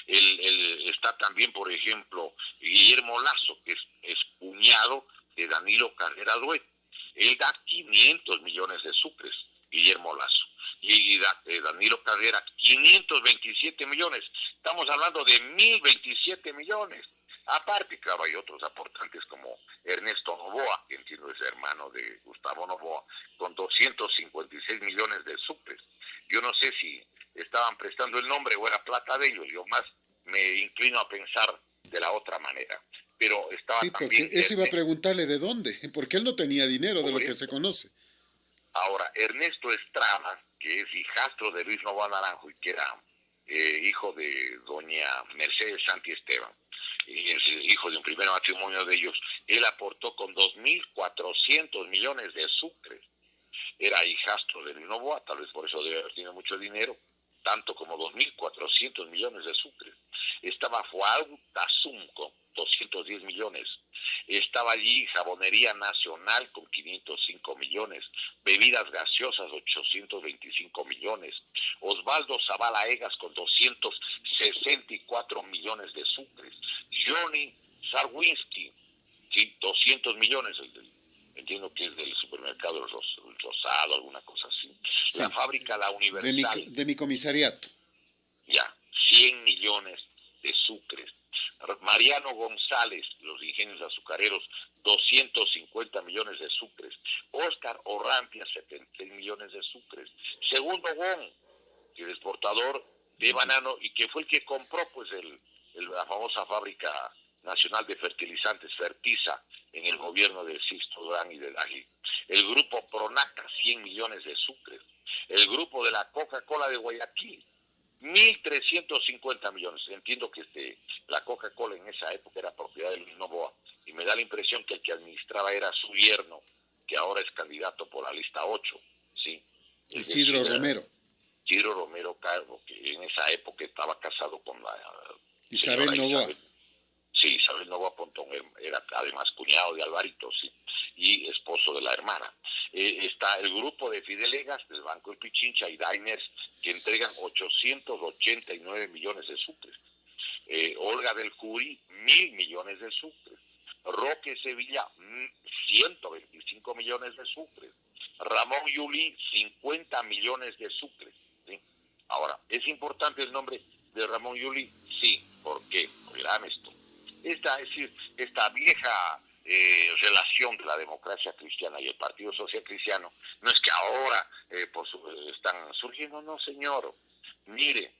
Está Está también, por ejemplo, Guillermo Lazo, que es cuñado de Danilo Carrera Duet. Él da 500 millones de sucres, Guillermo Lazo. Y Danilo Carrera, 527 millones. Estamos hablando de 1.027 millones. Aparte, claro, hay otros aportantes como Ernesto Novoa, que entiendo es hermano de Gustavo Novoa, con 256 millones de sucres. Yo no sé si estaban prestando el nombre o era plata de ellos. Yo más me inclino a pensar de la otra manera. Pero estaba Sí, también... porque eso iba a preguntarle de dónde, porque él no tenía dinero de lo que se conoce. Ahora, Ernesto Estrada, que es hijastro de Luis Novoa Naranjo y que era hijo de doña Mercedes Santi Esteban, y es hijo de un primer matrimonio de ellos, él aportó con 2.400 millones de sucres. Era hijastro de Luis Novoa, tal vez por eso debe haber tenido mucho dinero, tanto como 2.400 millones de sucres. Estaba Fuau Tazum con 210 millones. Estaba allí Jabonería Nacional con 505 millones. Bebidas gaseosas 825 millones. Osvaldo Zavala Egas con 264 millones de sucres. Johnny Sarwinski, sí, 200 millones. Entiendo que es del supermercado El Rosado, alguna cosa así. Sí, La fábrica La Universal. de mi comisariato. Ya, 100 millones de sucres. Mariano González, los ingenios azucareros, 250 millones de sucres. Óscar Orrantia, 76 millones de sucres. Segundo Gon, que es exportador de banano y que fue el que compró pues la famosa fábrica nacional de fertilizantes Fertiza en el gobierno de Sixto Durán y de Daji. El grupo Pronaca, 100 millones de sucres. El grupo de la Coca-Cola de Guayaquil, 1.350 millones. Entiendo que la Coca-Cola en esa época era propiedad de Luis Novoa y me da la impresión que el que administraba era su yerno, que ahora es candidato por la lista 8, ¿sí? Isidro Romero. Isidro Romero Cargo, que en esa época estaba casado con la Isabel Novoa. Sí, Isabel Novoa Pontón era además cuñado de Alvarito, sí, y esposo de la hermana. Está el grupo de Fidel Egas, del Banco El Pichincha y Diners, que entregan 889 millones de sucres. Olga del Curi, 1.000 millones de sucres. Roque Sevilla, 125 millones de sucres. Ramón Yulí, 50 millones de sucres. ¿Sí? Ahora, ¿es importante el nombre de Ramón Yulí? Sí, ¿por qué? Oirán esto. Esta vieja relación de la democracia cristiana y el Partido Social Cristiano, no es que ahora están surgiendo, no señor. Mire,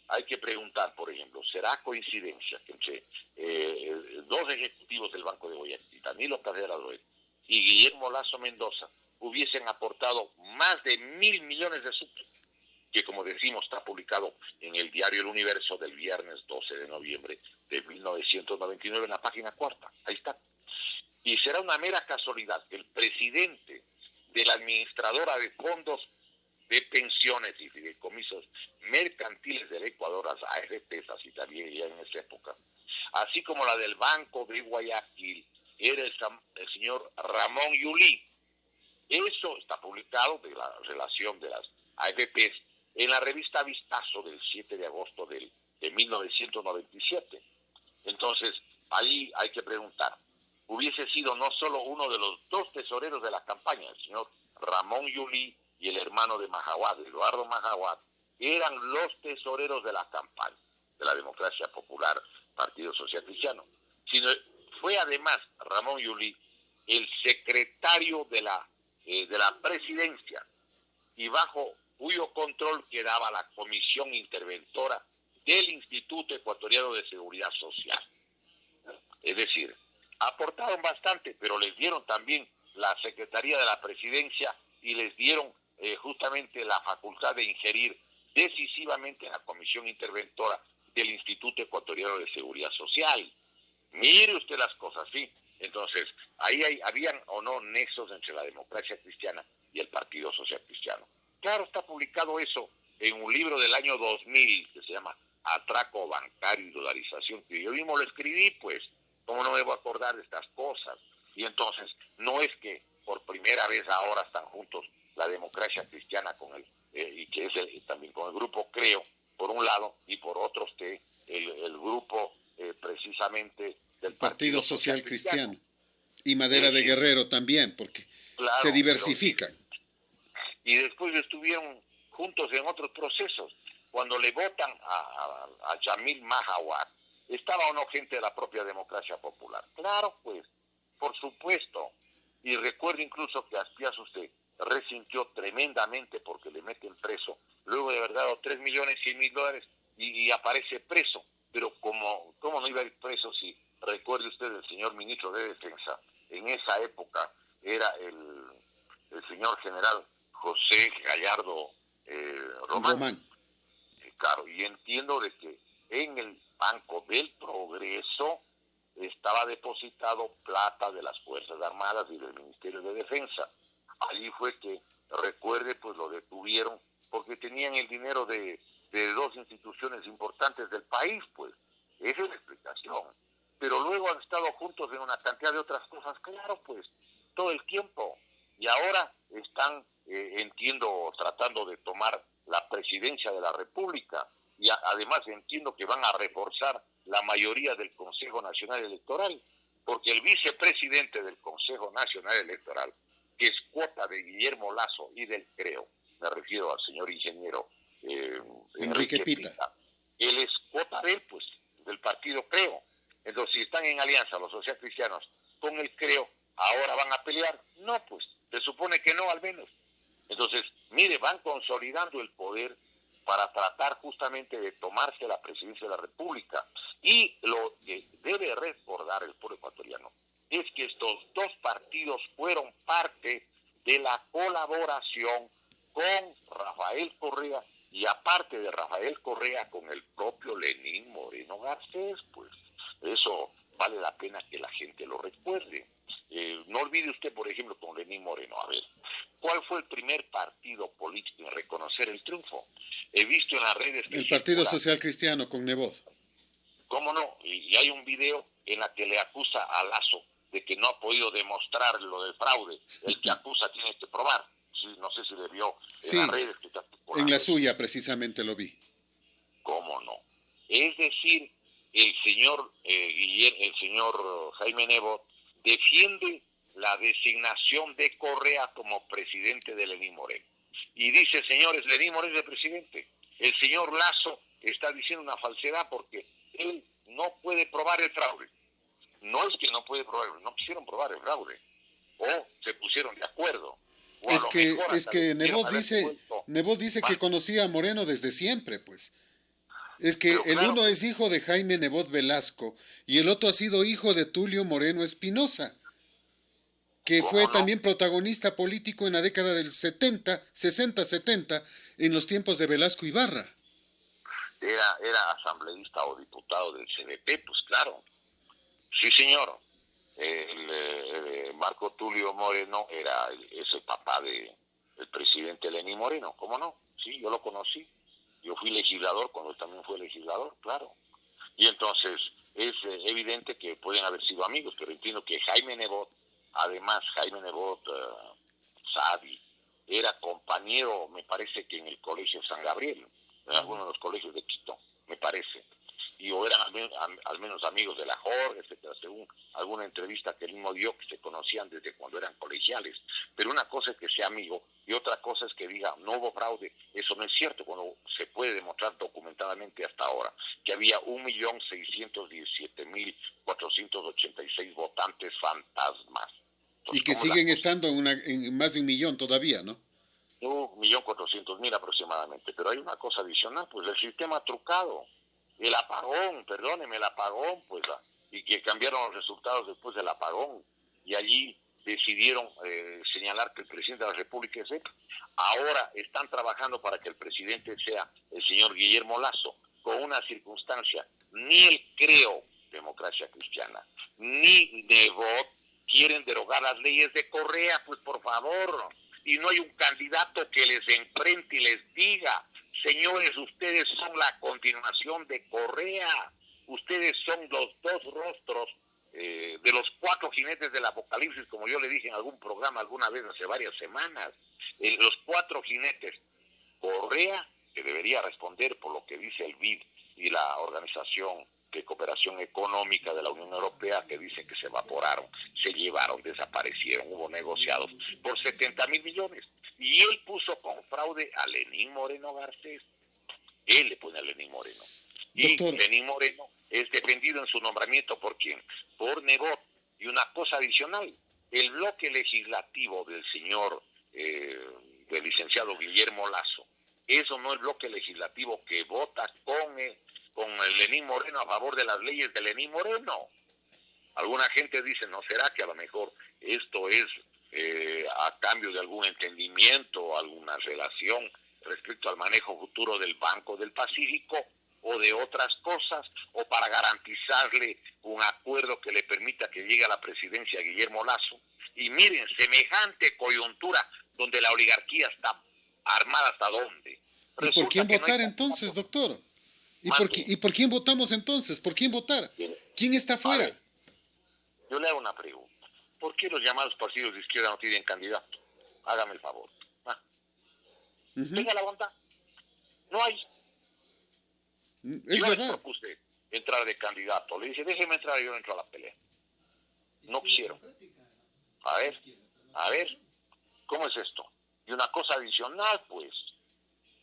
hay que preguntar, por ejemplo, ¿será coincidencia que entre dos ejecutivos del Banco de Guayaquil, Danilo Carrera Duet y Guillermo Lazo Mendoza, hubiesen aportado más de 1.000 millones de sucres? Que como decimos está publicado en el diario El Universo del viernes 12 de noviembre de 1999 en la página 4. Ahí está. Y será una mera casualidad que el presidente de la administradora de fondos de pensiones y fideicomisos mercantiles del Ecuador, las AFPs, así también ya en esa época, así como la del Banco de Guayaquil, era el señor Ramón Yulí. Eso está publicado de la relación de las AFPs en la revista Vistazo del 7 de agosto de 1997. Entonces, ahí hay que preguntar, hubiese sido no solo uno de los dos tesoreros de la campaña, el señor Ramón Yulí y el hermano de Mahahuat, Eduardo Mahahuat, eran los tesoreros de la campaña de la Democracia Popular, Partido Social Cristiano, sino fue además Ramón Yulí el secretario de la presidencia y bajo cuyo control quedaba la comisión interventora del Instituto Ecuatoriano de Seguridad Social. Es decir, aportaron bastante, pero les dieron también la Secretaría de la Presidencia y les dieron justamente la facultad de ingerir decisivamente en la comisión interventora del Instituto Ecuatoriano de Seguridad Social. Mire usted las cosas, ¿sí? Entonces, habían o no nexos entre la democracia cristiana y el Partido Social Cristiano. Claro, está publicado eso en un libro del año 2000 que se llama Atraco Bancario y Dolarización, que yo mismo lo escribí, pues, ¿cómo no me voy a acordar de estas cosas? Y entonces, no es que por primera vez ahora están juntos la democracia cristiana y que es también con el grupo Creo, por un lado, y por otro el grupo justamente del Partido Social Cristiano. Y Madera de Guerrero también, porque claro, se diversifican. Y después estuvieron juntos en otros procesos. Cuando le votan a Yamil Mahawat, ¿estaba o no gente de la propia Democracia Popular? Claro, pues, por supuesto. Y recuerdo incluso que Azpiazu usted resintió tremendamente porque le meten preso, luego de haber dado $3.100.000 y aparece preso. Pero ¿cómo no iba a ir preso si, recuerde usted, el señor ministro de Defensa, en esa época era el señor general José Gallardo Román? Claro, y entiendo de que en el Banco del Progreso estaba depositado plata de las Fuerzas Armadas y del Ministerio de Defensa. Allí fue que, recuerde, pues lo detuvieron porque tenían el dinero de dos instituciones importantes del país, pues. Esa es la explicación. Pero luego han estado juntos en una cantidad de otras cosas, claro, pues, todo el tiempo. Y ahora están, entiendo, tratando de tomar la presidencia de la República. Y además entiendo que van a reforzar la mayoría del Consejo Nacional Electoral, porque el vicepresidente del Consejo Nacional Electoral, que es cuota de Guillermo Lasso y del CREO, me refiero al señor ingeniero Enrique Pita, él es cuota de él, pues, del partido CREO. Entonces, si están en alianza los socialcristianos con el CREO, ¿ahora van a pelear? No, pues, se supone que no, al menos. Entonces, mire, van consolidando el poder para tratar justamente de tomarse la presidencia de la República. Y lo que debe recordar el pueblo ecuatoriano es que estos dos partidos fueron parte de la colaboración con Rafael Correa y aparte de Rafael Correa con el propio Lenín Moreno Garcés, pues eso vale la pena que la gente lo recuerde. No olvide usted, por ejemplo, con Lenín Moreno, a ver, ¿cuál fue el primer partido político en reconocer el triunfo? He visto en las redes que el Partido Social Cristiano con Nebot. ¿Cómo no? Y hay un video en la que le acusa a Lasso de que no ha podido demostrar lo del fraude. El que acusa tiene que probar. Sí, no sé si le vio en las redes. Que en la suya precisamente lo vi. ¿Cómo no? Es decir, el señor Jaime Nebot defiende la designación de Correa como presidente de Lenín Moreno. Y dice, señores, Lenín Moreno es el presidente. El señor Lasso está diciendo una falsedad porque él no puede probar el fraude. No es que no puede probar, no quisieron probar el fraude. O se pusieron de acuerdo. Es que Nebot dice que conocía a Moreno desde siempre, pues. Es que el uno es hijo de Jaime Nebot Velasco y el otro ha sido hijo de Tulio Moreno Espinosa, que fue también protagonista político en la década del 60-70, en los tiempos de Velasco Ibarra. Era asambleísta o diputado del CNP, pues claro. Sí, señor. Marco Tulio Moreno es el papá del presidente Lenín Moreno, ¿cómo no? Sí, yo lo conocí. Yo fui legislador cuando él también fue legislador, claro. Y entonces es evidente que pueden haber sido amigos, pero entiendo que Jaime Nebot, además Jaime Nebot Saadi, era compañero, me parece que en el Colegio San Gabriel, en alguno de los colegios de Quito, me parece. Y o eran al menos amigos de la Jorge, etcétera, según alguna entrevista que él mismo dio, que se conocían desde cuando eran colegiales. Pero una cosa es que sea amigo y otra cosa es que diga no hubo fraude. Eso no es cierto cuando se puede demostrar documentadamente hasta ahora que había 1.617.486 votantes fantasmas. Entonces, y que siguen estando en más de 1 millón todavía, ¿no? 1.400.000 aproximadamente. Pero hay una cosa adicional, pues el sistema trucado. El apagón, perdóneme, el apagón, pues, y que cambiaron los resultados después del apagón, y allí decidieron señalar que el presidente de la República es él. Ahora están trabajando para que el presidente sea el señor Guillermo Lasso, con una circunstancia, ni el CREO, Democracia Cristiana, ni Nebot quieren derogar las leyes de Correa, pues por favor, y no hay un candidato que les enfrente y les diga, señores, ustedes son la continuación de Correa, ustedes son los dos rostros de los 4 jinetes del apocalipsis, como yo le dije en algún programa alguna vez hace varias semanas, los 4 jinetes. Correa, que debería responder por lo que dice el BID y la organización de cooperación económica de la Unión Europea que dicen que se evaporaron, se llevaron, desaparecieron, hubo negociados por 70,000 millones. Y él puso con fraude a Lenín Moreno Garcés. Él le pone a Lenín Moreno. Y Doctor. Lenín Moreno es defendido en su nombramiento ¿por quién? Por Nebot. Y una cosa adicional, el bloque legislativo del señor, del licenciado Guillermo Lasso, eso no es el bloque legislativo que vota con el Lenín Moreno a favor de las leyes de Lenín Moreno. Alguna gente dice, ¿no será que a lo mejor esto es a cambio de algún entendimiento, alguna relación respecto al manejo futuro del Banco del Pacífico o de otras cosas, o para garantizarle un acuerdo que le permita que llegue a la presidencia Guillermo Lasso? Y miren, semejante coyuntura donde la oligarquía está armada hasta dónde. ¿Y por quién votar entonces, doctor? ¿Y por quién votamos entonces? ¿Por quién votar? ¿Quién está fuera? Yo le hago una pregunta. ¿Por qué los llamados partidos de izquierda no tienen candidato? Hágame el favor. Tenga la bondad. No hay. Es yo verdad. les propuse entrar de candidato. Le dije, déjeme entrar y yo entro a la pelea. No quisieron. A ver, ¿cómo es esto? Y una cosa adicional, pues,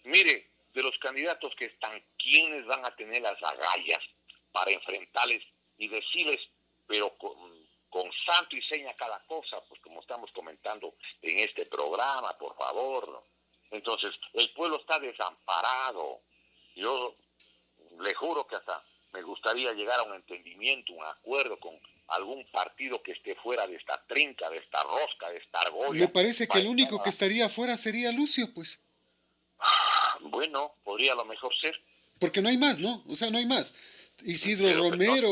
mire, de los candidatos que están, ¿quiénes van a tener las agallas para enfrentarles y decirles, pero con santo y seña cada cosa, pues como estamos comentando en este programa, por favor? Entonces, el pueblo está desamparado. Yo le juro que hasta me gustaría llegar a un entendimiento, un acuerdo con algún partido que esté fuera de esta trinca, de esta rosca, de esta argolla. Me parece que el único que estaría fuera sería Lucio, pues. Bueno, podría a lo mejor ser. Porque no hay más, ¿no? O sea, no hay más. Isidro Romero,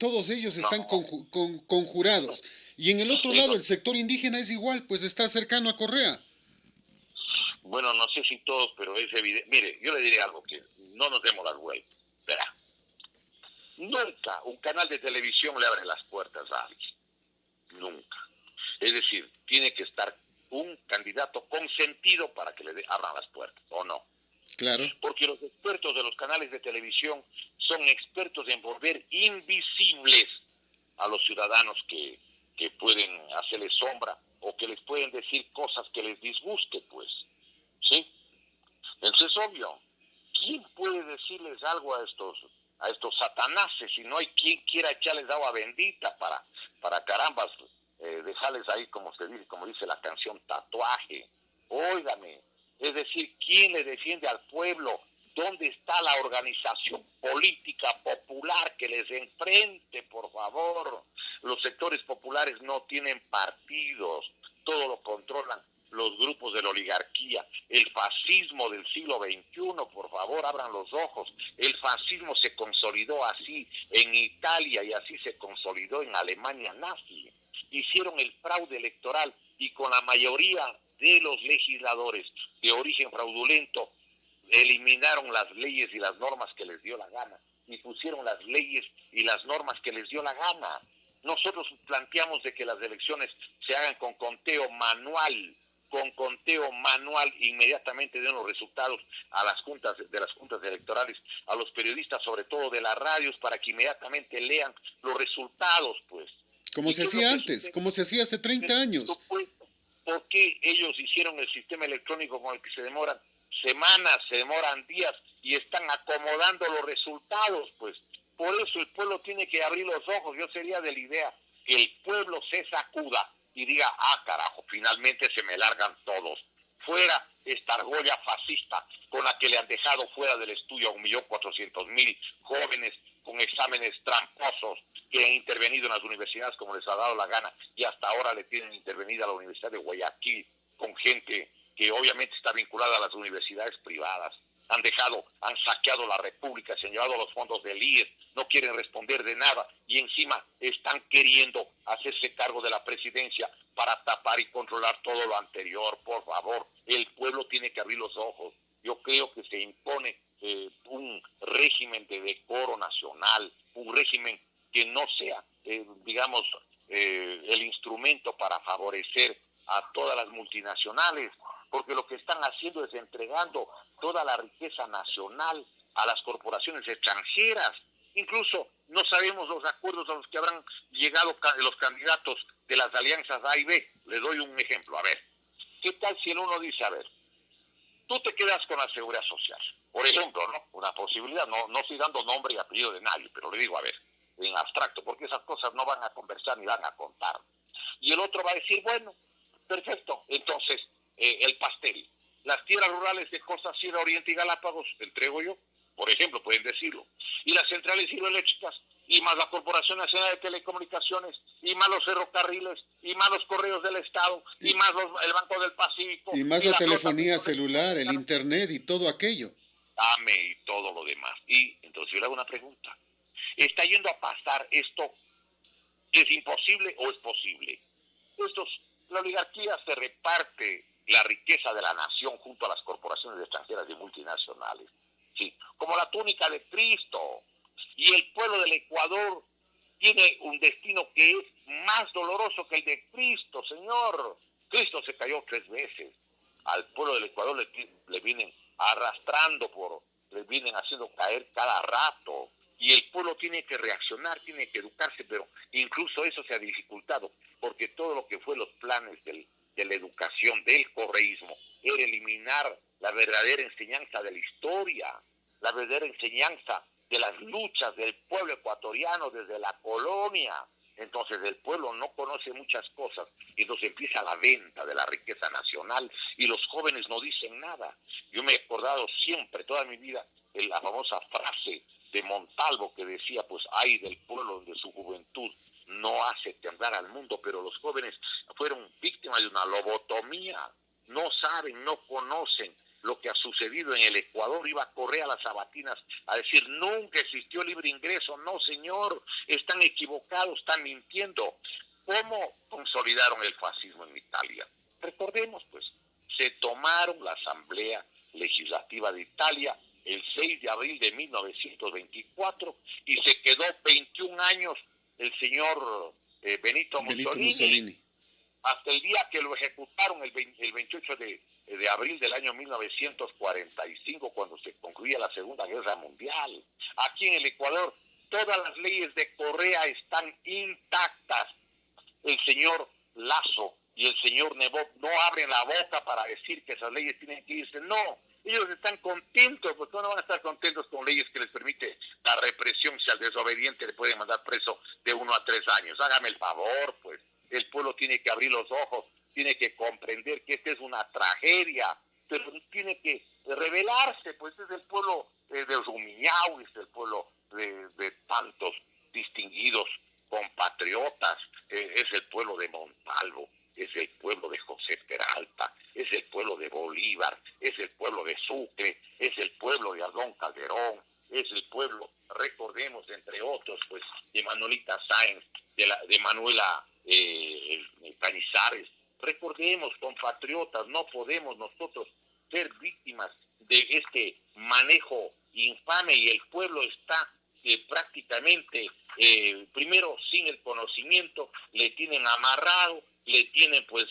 todos ellos están conjurados. Y en el otro lado, el sector indígena es igual, pues está cercano a Correa. Bueno, no sé si todos, pero es evidente. Mire, yo le diré algo que no nos demos las vueltas. Verá, nunca un canal de televisión le abre las puertas a alguien. Nunca. Es decir, tiene que estar un candidato consentido para que le abran las puertas, ¿o no? Claro. Porque los expertos de los canales de televisión son expertos en volver invisibles a los ciudadanos que pueden hacerles sombra o que les pueden decir cosas que les disguste, pues. ¿Sí? Entonces es obvio. ¿Quién puede decirles algo a estos satanases si no hay quien quiera echarles agua bendita para carambas dejarles ahí, como dice la canción, tatuaje? Óigame, es decir, ¿quién le defiende al pueblo? ¿Dónde está la organización política popular que les enfrente, por favor? Los sectores populares no tienen partidos, todo lo controlan los grupos de la oligarquía. El fascismo del siglo XXI, por favor, abran los ojos. El fascismo se consolidó así en Italia y así se consolidó en Alemania nazi. Hicieron el fraude electoral y con la mayoría de los legisladores de origen fraudulento eliminaron las leyes y las normas que les dio la gana y pusieron las leyes y las normas que les dio la gana. Nosotros planteamos de que las elecciones se hagan con conteo manual, inmediatamente den los resultados a las juntas electorales, a los periodistas, sobre todo de las radios, para que inmediatamente lean los resultados, pues. Como se hacía antes, como se hacía hace 30 años. ¿Por qué ellos hicieron el sistema electrónico con el que se demoran semanas, se demoran días y están acomodando los resultados? Pues por eso el pueblo tiene que abrir los ojos. Yo sería de la idea que el pueblo se sacuda y diga, carajo, finalmente se me largan todos. Fuera esta argolla fascista con la que le han dejado fuera del estudio a 1.400.000 jóvenes con exámenes tramposos que han intervenido en las universidades como les ha dado la gana y hasta ahora le tienen intervenida a la Universidad de Guayaquil con gente que obviamente está vinculada a las universidades privadas. Han saqueado la República, se han llevado los fondos del IES, no quieren responder de nada y encima están queriendo hacerse cargo de la presidencia para tapar y controlar todo lo anterior. Por favor, el pueblo tiene que abrir los ojos. Yo creo que se impone un régimen de decoro nacional, un régimen que no sea, el instrumento para favorecer a todas las multinacionales, porque lo que están haciendo es entregando toda la riqueza nacional a las corporaciones extranjeras. Incluso no sabemos los acuerdos a los que habrán llegado los candidatos de las alianzas A y B. Les doy un ejemplo. A ver, ¿qué tal si el uno dice, a ver, tú te quedas con la seguridad social? Por ejemplo, ¿no? Una posibilidad, no estoy dando nombre y apellido de nadie, pero le digo, a ver, en abstracto, porque esas cosas no van a conversar ni van a contar. Y el otro va a decir, bueno, perfecto, entonces, el pastel, las tierras rurales de Costa Sierra, Oriente y Galápagos, te entrego yo, por ejemplo, pueden decirlo, y las centrales hidroeléctricas, y más la Corporación Nacional de Telecomunicaciones, y más los ferrocarriles, y más los correos del Estado, y más el Banco del Pacífico, Y más y la la telefonía celular, el internet y todo aquello. AME y todo lo demás. Y entonces yo le hago una pregunta. ¿Está yendo a pasar esto? ¿Es imposible o es posible? La oligarquía se reparte la riqueza de la nación junto a las corporaciones extranjeras y multinacionales, ¿sí? Como la túnica de Cristo. Y el pueblo del Ecuador tiene un destino que es más doloroso que el de Cristo, Señor. Cristo se cayó 3 veces. Al pueblo del Ecuador le vienen arrastrando, le vienen haciendo caer cada rato. Y el pueblo tiene que reaccionar, tiene que educarse, pero incluso eso se ha dificultado, porque todo lo que fue los planes de la educación, del correísmo, era eliminar la verdadera enseñanza de la historia, la verdadera enseñanza de las luchas del pueblo ecuatoriano desde la colonia. Entonces el pueblo no conoce muchas cosas, y entonces empieza la venta de la riqueza nacional, y los jóvenes no dicen nada. Yo me he acordado siempre, toda mi vida, de la famosa frase de Montalvo que decía, pues ay del pueblo donde su juventud no hace temblar al mundo, pero los jóvenes fueron víctimas de una lobotomía, no saben, no conocen lo que ha sucedido en el Ecuador. Iba a correr a las sabatinas a decir, nunca existió libre ingreso. No, señor, están equivocados, están mintiendo. ¿Cómo consolidaron el fascismo en Italia? Recordemos, pues, se tomaron la Asamblea Legislativa de Italia el 6 de abril de 1924 y se quedó 21 años el señor Benito Mussolini, hasta el día que lo ejecutaron el 28 de abril del año 1945, cuando se concluía la Segunda Guerra Mundial. Aquí en el Ecuador todas las leyes de Correa están intactas. El señor Lazo y el señor Nebot no abren la boca para decir que esas leyes tienen que irse. No, ellos están contentos, porque no van a estar contentos con leyes que les permite la represión. Si al desobediente le pueden mandar preso de 1 a 3 años. Hágame el favor, pues. El pueblo tiene que abrir los ojos, tiene que comprender que esta es una tragedia, pero tiene que rebelarse, pues es el pueblo de Rumiñahui, es el pueblo de tantos distinguidos compatriotas, es el pueblo de Montalvo, es el pueblo de José Peralta, es el pueblo de Bolívar, es el pueblo de Sucre, es el pueblo de Aldón Calderón, es el pueblo, recordemos, entre otros, pues, de Manuelita Sáenz, de Manuela Cañizares. Recordemos, compatriotas, no podemos nosotros ser víctimas de este manejo infame, y el pueblo está prácticamente, primero sin el conocimiento, le tienen amarrado, le tienen pues,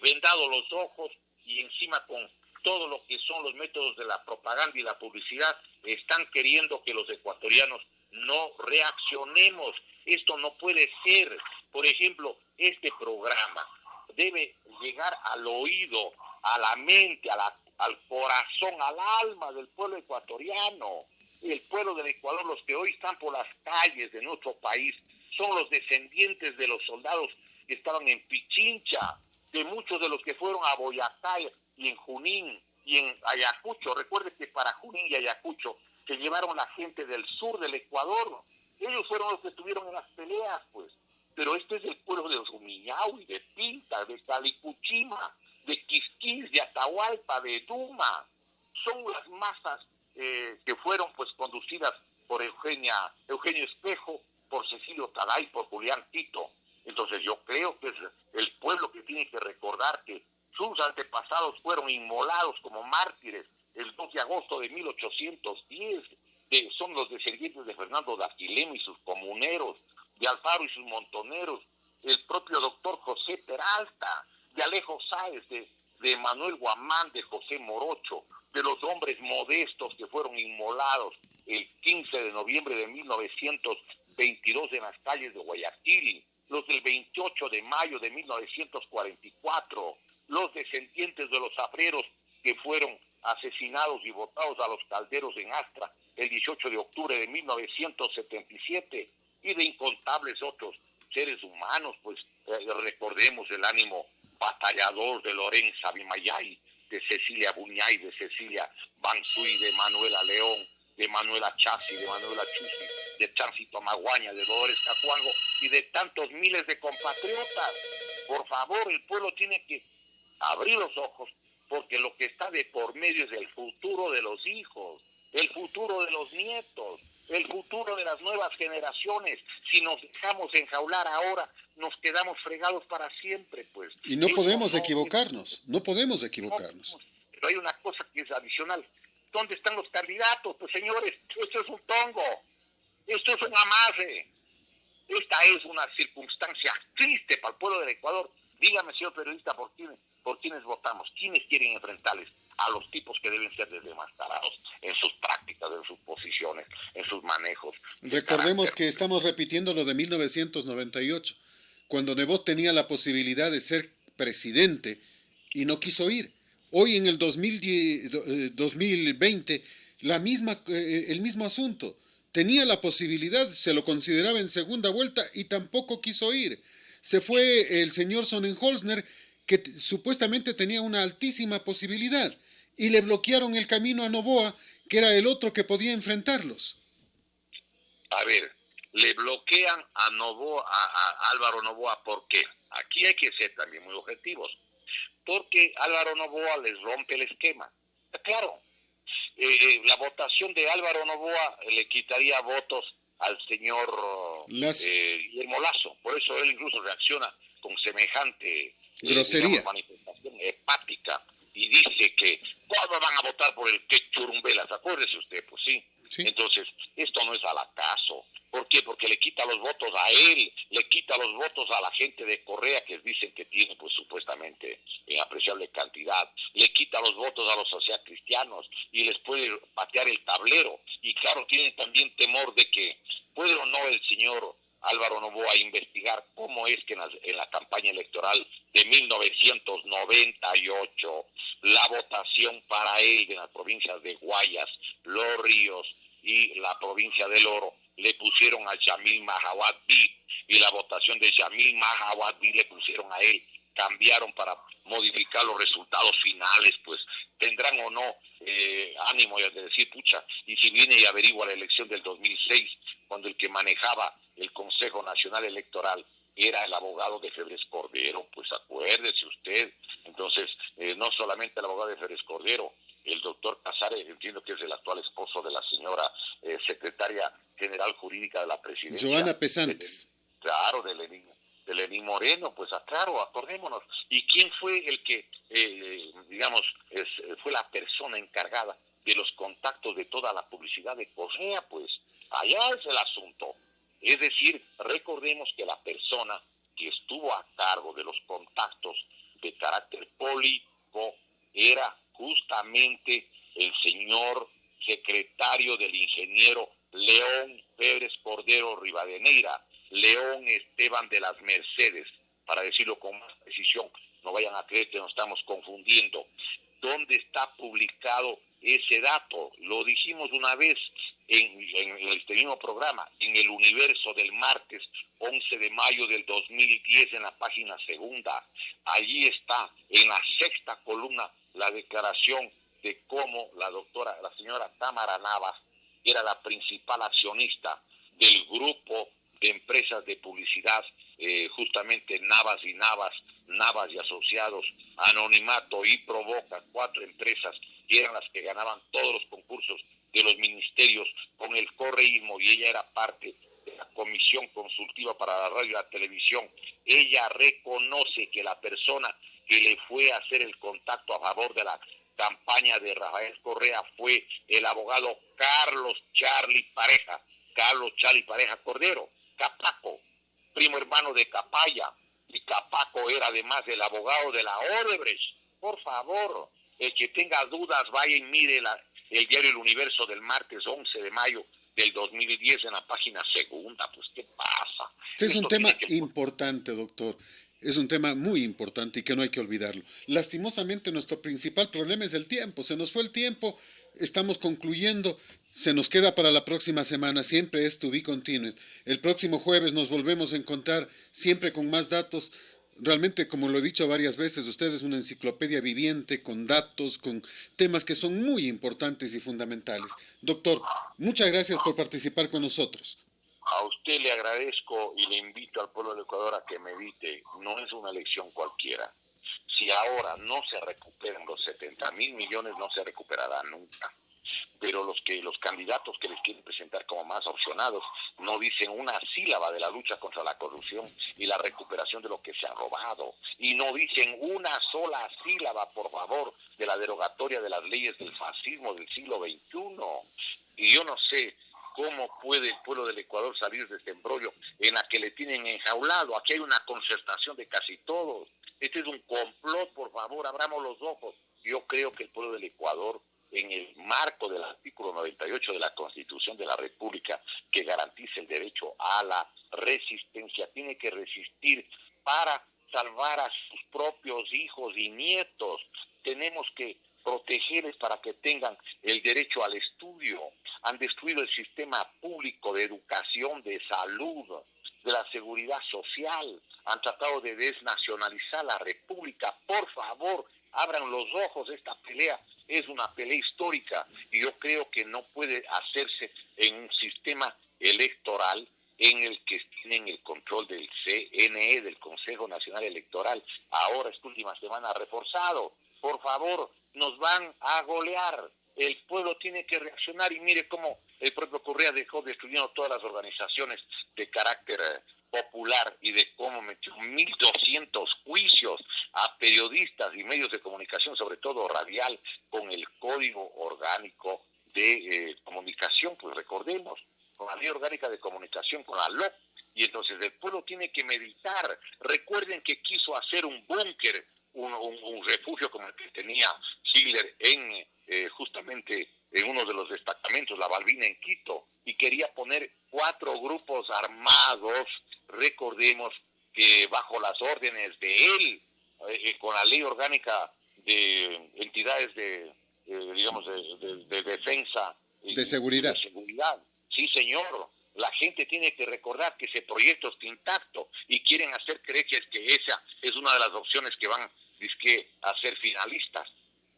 vendado los ojos, y encima con todo lo que son los métodos de la propaganda y la publicidad, están queriendo que los ecuatorianos no reaccionemos. Esto no puede ser. Por ejemplo, este programa debe llegar al oído, a la mente, al corazón, al alma del pueblo ecuatoriano. El pueblo del Ecuador, los que hoy están por las calles de nuestro país, son los descendientes de los soldados que estaban en Pichincha, de muchos de los que fueron a Boyacá y en Junín y en Ayacucho. Recuerde que para Junín y Ayacucho se llevaron la gente del sur del Ecuador. Ellos fueron los que estuvieron en las peleas, pues. Pero este es el pueblo de Rumiñahui, de Pinta, de Calicuchima, de Quisquís, de Atahualpa, de Duma. Son las masas que fueron pues conducidas por Eugenio Espejo, por Cecilio Taday, por Julián Tito. Entonces yo creo que es el pueblo que tiene que recordar que sus antepasados fueron inmolados como mártires el 2 de agosto de 1810. Son los descendientes de Fernando de Aquilem y sus comuneros, de Alfaro y sus montoneros, el propio doctor José Peralta, de Alejo Sáez, de Manuel Guamán, de José Morocho, de los hombres modestos que fueron inmolados el 15 de noviembre de 1922 en las calles de Guayaquil, los del 28 de mayo de 1944, los descendientes de los zafreros que fueron asesinados y botados a los calderos en Astra el 18 de octubre de 1977, y de incontables otros seres humanos, pues recordemos el ánimo batallador de Lorenza Bimayay, de Cecilia Buñay, de Cecilia Bansuy, de Manuela León, de Manuela Chasi, de Manuela Chusi, de Tránsito Maguaña, de Dolores Cacuango y de tantos miles de compatriotas. Por favor, el pueblo tiene que abrir los ojos, porque lo que está de por medio es el futuro de los hijos, el futuro de los nietos, el futuro de las nuevas generaciones. Si nos dejamos enjaular ahora, nos quedamos fregados para siempre, pues. Y no podemos equivocarnos, no podemos equivocarnos. Pero hay una cosa que es adicional. ¿Dónde están los candidatos? Pues señores, esto es un tongo, esto es un amarre. Esta es una circunstancia triste para el pueblo del Ecuador. Dígame, señor periodista, ¿por quiénes votamos? ¿Quiénes quieren enfrentarles a los tipos que deben ser desmascarados en sus prácticas, en sus posiciones, en sus manejos? Recordemos que estamos repitiendo lo de 1998, cuando Nebot tenía la posibilidad de ser presidente y no quiso ir. Hoy en el 2020, el mismo asunto. Tenía la posibilidad, se lo consideraba en segunda vuelta y tampoco quiso ir. Se fue el señor Sonnenholzner, que supuestamente tenía una altísima posibilidad, y le bloquearon el camino a Noboa, que era el otro que podía enfrentarlos. A ver, le bloquean a Álvaro Noboa, ¿por qué? Aquí hay que ser también muy objetivos, porque Álvaro Noboa les rompe el esquema. Claro, la votación de Álvaro Noboa le quitaría votos al señor Guillermo Lasso, por eso él incluso reacciona con semejante grosería, manifestación hepática, y dice que ¿cómo van a votar por el Quechurumbelas? Acuérdese usted, pues sí. Entonces, esto no es al acaso. ¿Por qué? Porque le quita los votos a él, le quita los votos a la gente de Correa, que dicen que tiene, pues supuestamente, en apreciable cantidad, le quita los votos a los socialcristianos y les puede patear el tablero. Y claro, tienen también temor de que puede o no el señor Álvaro Noboa investigar cómo es que en la campaña electoral de 1998 la votación para él en las provincias de Guayas, Los Ríos y la provincia del Oro le pusieron a Yamil Mahawadbi, y la votación de Yamil Mahawadbi le pusieron a él, cambiaron para modificar los resultados finales, pues tendrán o no ánimo de decir, pucha, y si viene y averigua la elección del 2006, cuando el que manejaba el Consejo Nacional Electoral era el abogado de Febres Cordero, pues acuérdese usted. Entonces, no solamente el abogado de Febres Cordero, el doctor Casares, entiendo que es el actual esposo de la señora secretaria general jurídica de la presidencia, Joana Pesantes. Claro, de Lenín Moreno, pues claro, acordémonos. ¿Y quién fue el que, fue la persona encargada de los contactos de toda la publicidad de Correa? Pues allá es el asunto. Es decir, recordemos que la persona que estuvo a cargo de los contactos de carácter político era justamente el señor secretario del ingeniero León Febres Cordero Rivadeneira, León Esteban de las Mercedes, para decirlo con más precisión, no vayan a creer que nos estamos confundiendo. ¿Dónde está publicado ese dato? Lo dijimos una vez en este mismo programa, en El Universo del martes 11 de mayo del 2010, en la página segunda. Allí está, en la sexta columna, la declaración de cómo la señora Támara Navas era la principal accionista del grupo de empresas de publicidad, justamente Navas y Asociados, Anonimato y Provoca, 4 empresas que eran las que ganaban todos los concursos de los ministerios con el correísmo, y ella era parte de la comisión consultiva para la radio y la televisión. Ella reconoce que la persona que le fue a hacer el contacto a favor de la campaña de Rafael Correa fue el abogado Carlos Charlie Pareja Cordero, Capaco, primo hermano de Capaya, y Capaco era además el abogado de la Odebrecht. Por favor, el que tenga dudas vaya y mire el diario El Universo del martes 11 de mayo del 2010 en la página segunda. Pues, ¿qué pasa? Este es un Esto tema tiene que... importante, doctor. Es un tema muy importante y que no hay que olvidarlo. Lastimosamente, nuestro principal problema es el tiempo. Se nos fue el tiempo, estamos concluyendo, se nos queda para la próxima semana. Siempre es to be continued. El próximo jueves nos volvemos a encontrar, siempre con más datos. Realmente, como lo he dicho varias veces, usted es una enciclopedia viviente con datos, con temas que son muy importantes y fundamentales. Doctor, muchas gracias por participar con nosotros. A usted le agradezco y le invito al pueblo del Ecuador a que medite. No es una elección cualquiera. Si ahora no se recuperan los 70.000 millones, no se recuperará nunca. Pero los candidatos que les quieren presentar como más opcionados no dicen una sílaba de la lucha contra la corrupción y la recuperación de lo que se ha robado. Y no dicen una sola sílaba, por favor, de la derogatoria de las leyes del fascismo del siglo XXI. Y yo no sé cómo puede el pueblo del Ecuador salir de este embrollo en la que le tienen enjaulado. Aquí hay una concertación de casi todos. Este es un complot, por favor, abramos los ojos. Yo creo que el pueblo del Ecuador, en el marco del artículo 98 de la Constitución de la República, que garantiza el derecho a la resistencia, tiene que resistir para salvar a sus propios hijos y nietos. Tenemos que protegerles para que tengan el derecho al estudio. Han destruido el sistema público de educación, de salud, de la seguridad social. Han tratado de desnacionalizar la República. Por favor, abran los ojos. Esta pelea es una pelea histórica y yo creo que no puede hacerse en un sistema electoral en el que tienen el control del CNE, del Consejo Nacional Electoral. Ahora, esta última semana, reforzado. Por favor, nos van a golear. El pueblo tiene que reaccionar y mire cómo el propio Correa dejó destruyendo todas las organizaciones de carácter popular y de cómo metió 1.200 juicios a periodistas y medios de comunicación, sobre todo radial, con el Código Orgánico de Comunicación, pues recordemos, con la Ley Orgánica de Comunicación, con la LOC, y entonces el pueblo tiene que meditar. Recuerden que quiso hacer un búnker, un refugio como el que tenía Hitler en justamente en uno de los destacamentos, la Balbina en Quito, y quería poner 4 grupos armados, recordemos que bajo las órdenes de él, con la ley orgánica de entidades digamos, de defensa De seguridad. de seguridad. Sí, señor. La gente tiene que recordar que ese proyecto está intacto y quieren hacer creer que esa es una de las opciones que van a ser finalistas.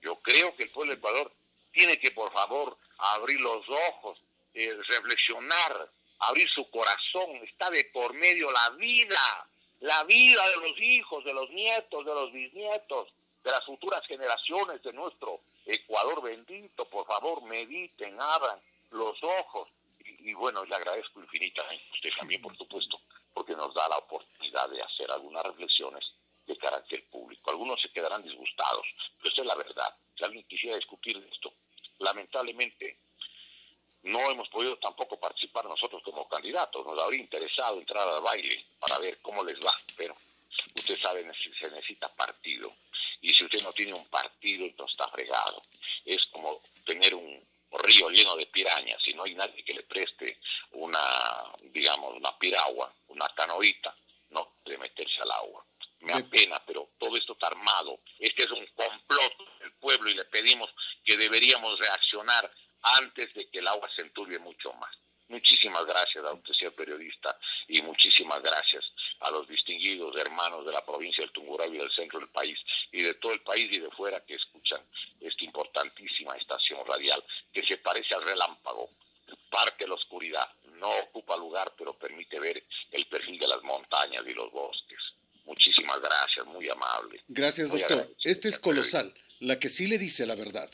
Yo creo que el pueblo de Ecuador tiene que, por favor, abrir los ojos, reflexionar, abrir su corazón. Está de por medio la vida de los hijos, de los nietos, de los bisnietos, de las futuras generaciones de nuestro Ecuador bendito. Por favor, mediten, abran los ojos. Y bueno, le agradezco infinitamente a usted también, por supuesto, porque nos da la oportunidad de hacer algunas reflexiones de carácter público. Algunos se quedarán disgustados, pero esa es la verdad. Si alguien quisiera discutir esto, lamentablemente no hemos podido tampoco participar nosotros como candidatos. Nos habría interesado entrar al baile para ver cómo les va, pero usted sabe, se necesita partido. Y si usted no tiene un partido, entonces está fregado. Es como tener un río lleno de pirañas, si no hay nadie que le preste una piragua, una canoita, no puede meterse al agua. Me apena, pero todo esto está armado. Este es un complot del pueblo y le pedimos que deberíamos reaccionar antes de que el agua se enturbie mucho más. Muchísimas gracias a usted, señor periodista, y muchísimas gracias a los distinguidos hermanos de la provincia del Tungurahua y del centro del país, y de todo el país y de fuera que escuchan esta importantísima estación radial, que se parece al relámpago, parte de la oscuridad, no ocupa lugar, pero permite ver el perfil de las montañas y los bosques. Muchísimas gracias, muy amable. Gracias, Muy doctor. agradecido, Este es colosal, la que sí le dice la verdad.